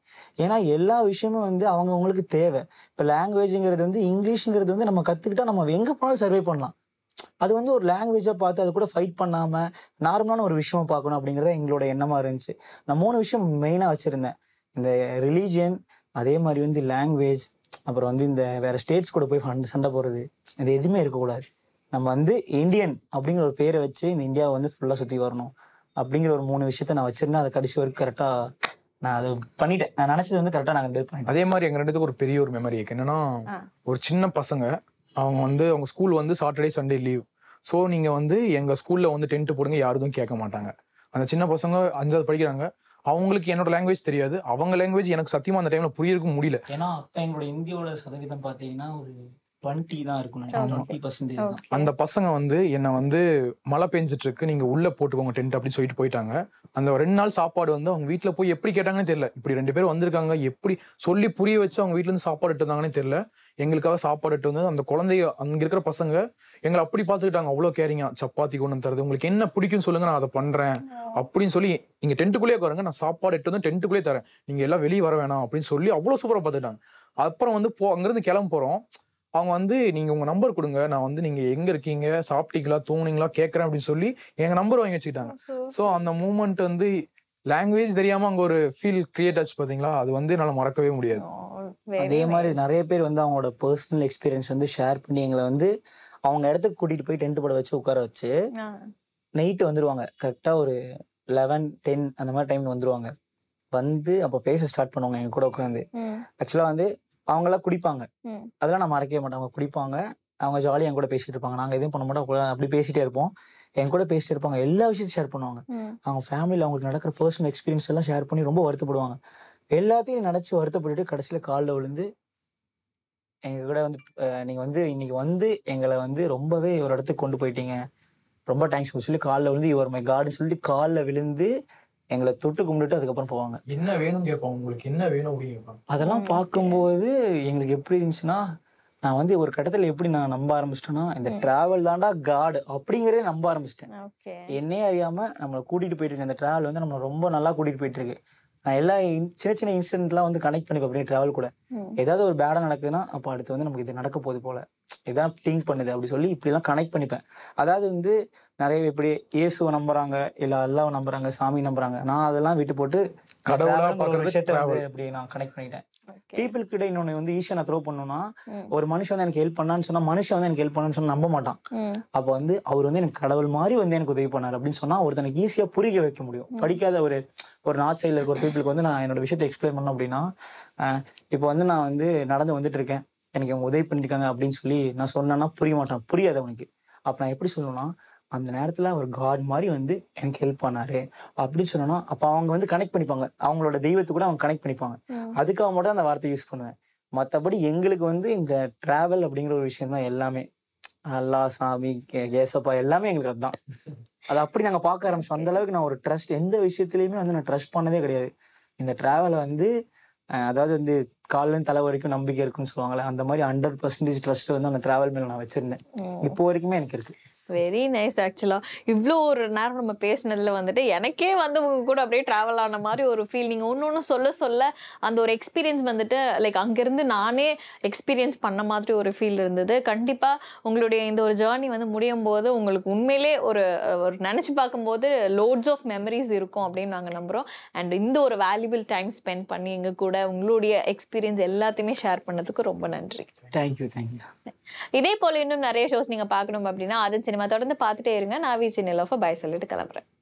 ஏன்னா எல்லா விஷயமும் வந்து அவங்களுக்கு தேவை. இப்போ லாங்குவேஜுங்கிறது வந்து இங்கிலீஷுங்கிறது வந்து நம்ம கற்றுக்கிட்டா நம்ம எங்கே போனாலும் சர்வே பண்ணலாம். அது வந்து ஒரு லாங்குவேஜாக பார்த்து அது கூட ஃபைட் பண்ணாமல் நார்மலான ஒரு விஷயமா பார்க்கணும் அப்படிங்கிறத எங்களோட எண்ணமாக இருந்துச்சு. நான் 3 விஷயம் மெயினாக வச்சுருந்தேன். இந்த ரிலீஜியன், அதே மாதிரி வந்து லாங்குவேஜ், அப்புறம் வந்து இந்த வேறு ஸ்டேட்ஸ் கூட போய் சண்டை போடுறது, இது எதுவுமே இருக்கக்கூடாது. நம்ம வந்து இந்தியன் அப்படிங்கிற ஒரு பேரை வச்சு இந்த இந்தியாவை வந்து ஃபுல்லாக சுற்றி வரணும் அப்படிங்கிற ஒரு 3 விஷயத்த நான் வச்சுருந்தேன். அதை கடைசி வரைக்கும் கரெக்டாக நான் அதை பண்ணிட்டேன். நான் நினச்சது வந்து கரெக்டாக நாங்கள் டெல் பண்ணிட்டேன். அதே மாதிரி எங்கள் ரெண்டுத்துக்கு ஒரு பெரிய ஒரு மெமரி இருக்கு. என்னன்னா, ஒரு சின்ன பசங்க அவங்க வந்து அவங்க ஸ்கூல் வந்து சாட்டர்டே சண்டே லீவ். ஸோ நீங்கள் வந்து எங்கள் ஸ்கூலில் வந்து டென்ட்டு போடுங்க, யாரும் கேட்க மாட்டாங்க. அந்த சின்ன பசங்க 5வது படிக்கிறாங்க. அவங்களுக்கு என்னோட லாங்குவேஜ் தெரியாது. அவங்க லாங்குவேஜ் எனக்கு சத்தியமாக அந்த டைமில் புரியறதுக்கு முடியல. ஏன்னா அப்போ எங்களோட இந்தியாவோட சதவீதம் பார்த்தீங்கன்னா ஒரு 20 தான் இருக்கும். 20% தான். அந்த பசங்க வந்து என்னை வந்து மழை பெஞ்சிட்டு இருக்கு, நீங்க உள்ள போட்டுக்கோங்க டென்ட் அப்படின்னு சொல்லிட்டு போயிட்டாங்க. அந்த 2 நாள் சாப்பாடு வந்து அவங்க வீட்டுல போய் எப்படி கேட்டாங்கன்னு தெரியல. இப்படி 2 பேர் வந்திருக்காங்க, எப்படி சொல்லி புரிய வச்சு அவங்க வீட்டுல இருந்து சாப்பாடு இட்டு வந்தாங்கன்னு தெரியல. எங்களுக்காக சாப்பாடு இட்டு வந்து அந்த குழந்தைய, அங்க இருக்கிற பசங்க எங்களை அப்படி பாத்துக்கிட்டாங்க. அவ்வளவு கேரிங்கா, சப்பாத்தி கொண்டு வந்து தரது, உங்களுக்கு என்ன பிடிக்கும் சொல்லுங்க, நான் அதை பண்றேன் அப்படின்னு சொல்லி, நீங்க டென்ட்டுக்குள்ளேயே உட்காருங்க, நான் சாப்பாடு இட்டு வந்து டென்ட்டுக்குள்ளேயே தரேன், நீங்க எல்லாம் வெளியே வர வேணாம் அப்படின்னு சொல்லி அவ்வளவு சூப்பரா பாத்துக்கிட்டாங்க. அப்புறம் வந்து அங்கிருந்து கிளம்ப போறோம். அவங்க வந்து நீங்க உங்க நம்பர் கொடுங்க, நான் வந்து நீங்க எங்க இருக்கீங்க, சாப்பிட்டீங்களா, தூங்குனீங்களா கேட்கறேன் அப்படின்னு சொல்லி எங்க நம்பர் வாங்கி வச்சுக்கிட்டாங்க. ஸோ அந்த மூமெண்ட் வந்து லாங்குவேஜ் தெரியாம அங்க ஒரு ஃபீல் கிரியேட் ஆச்சு பாத்தீங்களா, அது வந்து என்னால மறக்கவே முடியாது. அதே மாதிரி நிறைய பேர் வந்து அவங்களோட பர்சனல் எக்ஸ்பீரியன்ஸ் வந்து ஷேர் பண்ணி எங்களை வந்து அவங்க இடத்துக்கு கூட்டிட்டு போய் டென்ட் போட வச்சு உட்கார வச்சு நைட்டு வந்துருவாங்க. கரெக்டா ஒரு 11, 10 அந்த மாதிரி டைம்ல வந்துருவாங்க. வந்து அப்போ பேச ஸ்டார்ட் பண்ணுவாங்க எங்க கூட உட்காந்து. ஆக்சுவலா வந்து அவங்களாம் குடிப்பாங்க, அதெல்லாம் நான் மறக்கவே மாட்டேன். அவங்க குடிப்பாங்க, அவங்க ஜாலியாக என் கூட பேசிட்டு இருப்பாங்க. நாங்கள் எதுவும் பண்ண மாட்டோம், அப்படி பேசிட்டே இருப்போம். என் கூட பேசிட்டு இருப்பாங்க, எல்லா விஷயத்தையும் ஷேர் பண்ணுவாங்க. அவங்க ஃபேமிலியில் அவங்களுக்கு நடக்கிற பர்சனல் எக்ஸ்பீரியன்ஸ் எல்லாம் ஷேர் பண்ணி ரொம்ப வருத்தப்படுவாங்க. எல்லாத்தையும் நினச்சி வருத்தப்பட்டுட்டு கடைசியில் காலில் விழுந்து எங்கள் கூட வந்து நீங்கள் வந்து இன்னைக்கு வந்து எங்களை வந்து ரொம்பவே ஒரு இடத்துக்கு கொண்டு போயிட்டீங்க, ரொம்ப தேங்க்ஸ் சொல்லி காலில் விழுந்து யுவர் மை காட்னு சொல்லிட்டு காலில் விழுந்து எங்களை தொட்டு கும்பிட்டு அதுக்கப்புறம் போவாங்க. என்ன வேணும் கேட்பாங்க, உங்களுக்கு என்ன வேணும் அப்படின்னு கேட்பாங்க. அதெல்லாம் பார்க்கும்போது எங்களுக்கு எப்படி இருந்துச்சுன்னா, நான் வந்து ஒரு கட்டத்தில் எப்படி நான் நம்ப ஆரம்பிச்சிட்டேன்னா, இந்த டிராவல் தாண்டா காடு அப்படிங்கிறதே நம்ப ஆரம்பிச்சிட்டேன். என்னையே அறியாம நம்மளை கூட்டிட்டு போயிட்டு இருக்கு இந்த டிராவல் வந்து நம்மளை ரொம்ப நல்லா கூட்டிட்டு போயிட்டு இருக்கு. நான் எல்லா சின்ன சின்ன இன்சிடென்ட்லாம் வந்து கனெக்ட் பண்ணிப்பேன் அப்படியே டிராவல் கூட. ஏதாவது ஒரு பேடா நடக்குதுன்னா அப்போ அடுத்து வந்து நமக்கு இது நடக்க போகுது போல, இதான் திங்க் பண்ணுது அப்படி சொல்லி இப்படிலாம் கனெக்ட் பண்ணிப்பேன். அதாவது வந்து நிறைய இப்படி இயேசுவை நம்புறாங்க, இல்லை அல்லாவை நம்புறாங்க, சாமி நம்புறாங்க. நான் அதெல்லாம் விட்டு போட்டு விஷயத்த வந்து அப்படி நான் கனெக்ட் பண்ணிட்டேன். பீப்புள் கிட்ட இன்னொன்னு வந்து ஈஸியா நான் த்ரோ பண்ணணும்னா, ஒரு மனுஷன் வந்து எனக்கு ஹெல்ப் பண்ணான்னு சொன்னா, மனுஷன் வந்து எனக்கு ஹெல்ப் பண்ணான்னு சொன்னா நம்ப மாட்டான். அப்போ வந்து அவர் வந்து எனக்கு கடவுள் மாதிரி வந்து எனக்கு உதவி பண்ணாரு அப்படின்னு சொன்னா ஒருத்தனுக்கு ஈஸியா புரிய வைக்க முடியும். படிக்காத ஒரு நார்த் சைட்ல இருக்க ஒரு பீப்புளுக்கு வந்து நான் என்னோட விஷயத்தை எக்ஸ்பிளைன் பண்ணோம் அப்படின்னா, இப்போ வந்து நான் வந்து நடந்து வந்துட்டு இருக்கேன், எனக்கு அவங்க உதவி பண்ணிருக்காங்க அப்படின்னு சொல்லி நான் சொன்னேன்னா புரிய மாட்டான், புரியாது அவனுக்கு. அப்ப நான் எப்படி சொல்லணும்னா, அந்த நேரத்துல ஒரு காட் மாதிரி வந்து எனக்கு ஹெல்ப் பண்ணாரு அப்படின்னு சொன்னா, அப்ப அவங்க வந்து கனெக்ட் பண்ணிப்பாங்க, அவங்களோட தெய்வத்தை கூட அவங்க கனெக்ட் பண்ணிப்பாங்க. அதுக்காக மட்டும் அந்த வார்த்தை யூஸ் பண்ணுவேன். மற்றபடி எங்களுக்கு வந்து இந்த டிராவல் அப்படிங்கிற ஒரு விஷயம் தான் எல்லாமே. அல்லா, சாமி, கேசப்பா எல்லாமே எங்களுக்கு அதுதான். அது அப்படி நாங்க பார்க்க ஆரம்பிச்சோம். அந்த அளவுக்கு நான் ஒரு ட்ரஸ்ட் எந்த விஷயத்துலயுமே வந்து நான் ட்ரஸ்ட் பண்ணதே கிடையாது. இந்த டிராவலை வந்து அதாவது வந்து காலிலேருந்து தலை வரைக்கும் நம்பிக்கை இருக்குன்னு சொல்லுவாங்களே, அந்த மாதிரி 100% ட்ரஸ்ட் வந்து அந்த டிராவல் மேல நான் வச்சிருந்தேன். இப்போ வரைக்குமே எனக்கு இருக்கு. Very nice. ஆக்சுவலா இவ்வளோ ஒரு நேரம் நம்ம பேசினதுல வந்துட்டு எனக்கே வந்து உங்க கூட அப்படியே டிராவல் ஆன மாதிரி ஒரு ஃபீல். நீங்க ஒன்று சொல்ல சொல்ல அந்த ஒரு எக்ஸ்பீரியன்ஸ் வந்துட்டு லைக் அங்கிருந்து நானே எக்ஸ்பீரியன்ஸ் பண்ண மாதிரி ஒரு ஃபீல் இருந்தது. கண்டிப்பா உங்களுடைய இந்த ஒரு ஜேர்னி வந்து முடியும் போது உங்களுக்கு உண்மையிலே ஒரு நினைச்சு பார்க்கும்போது லோட்ஸ் ஆஃப் மெமரிஸ் இருக்கும் அப்படின்னு நாங்கள் நம்புறோம். அண்ட் இந்த ஒரு வேல்யூபிள் டைம் ஸ்பெண்ட் பண்ணி எங்க கூட உங்களுடைய எக்ஸ்பீரியன்ஸ் எல்லாத்தையுமே ஷேர் பண்ணதுக்கு ரொம்ப நன்றி. தேங்க்யூ. இதே போல இன்னும் நிறைய ஷோஸ் நீங்க பார்க்கணும் அப்படின்னா அதன் சினிமா தொடர்ந்து பார்த்துட்டே இருங்க. நான் வீச்சு நிலோஃபா பாய் சொல்லிட்டு கிளம்புறேன்.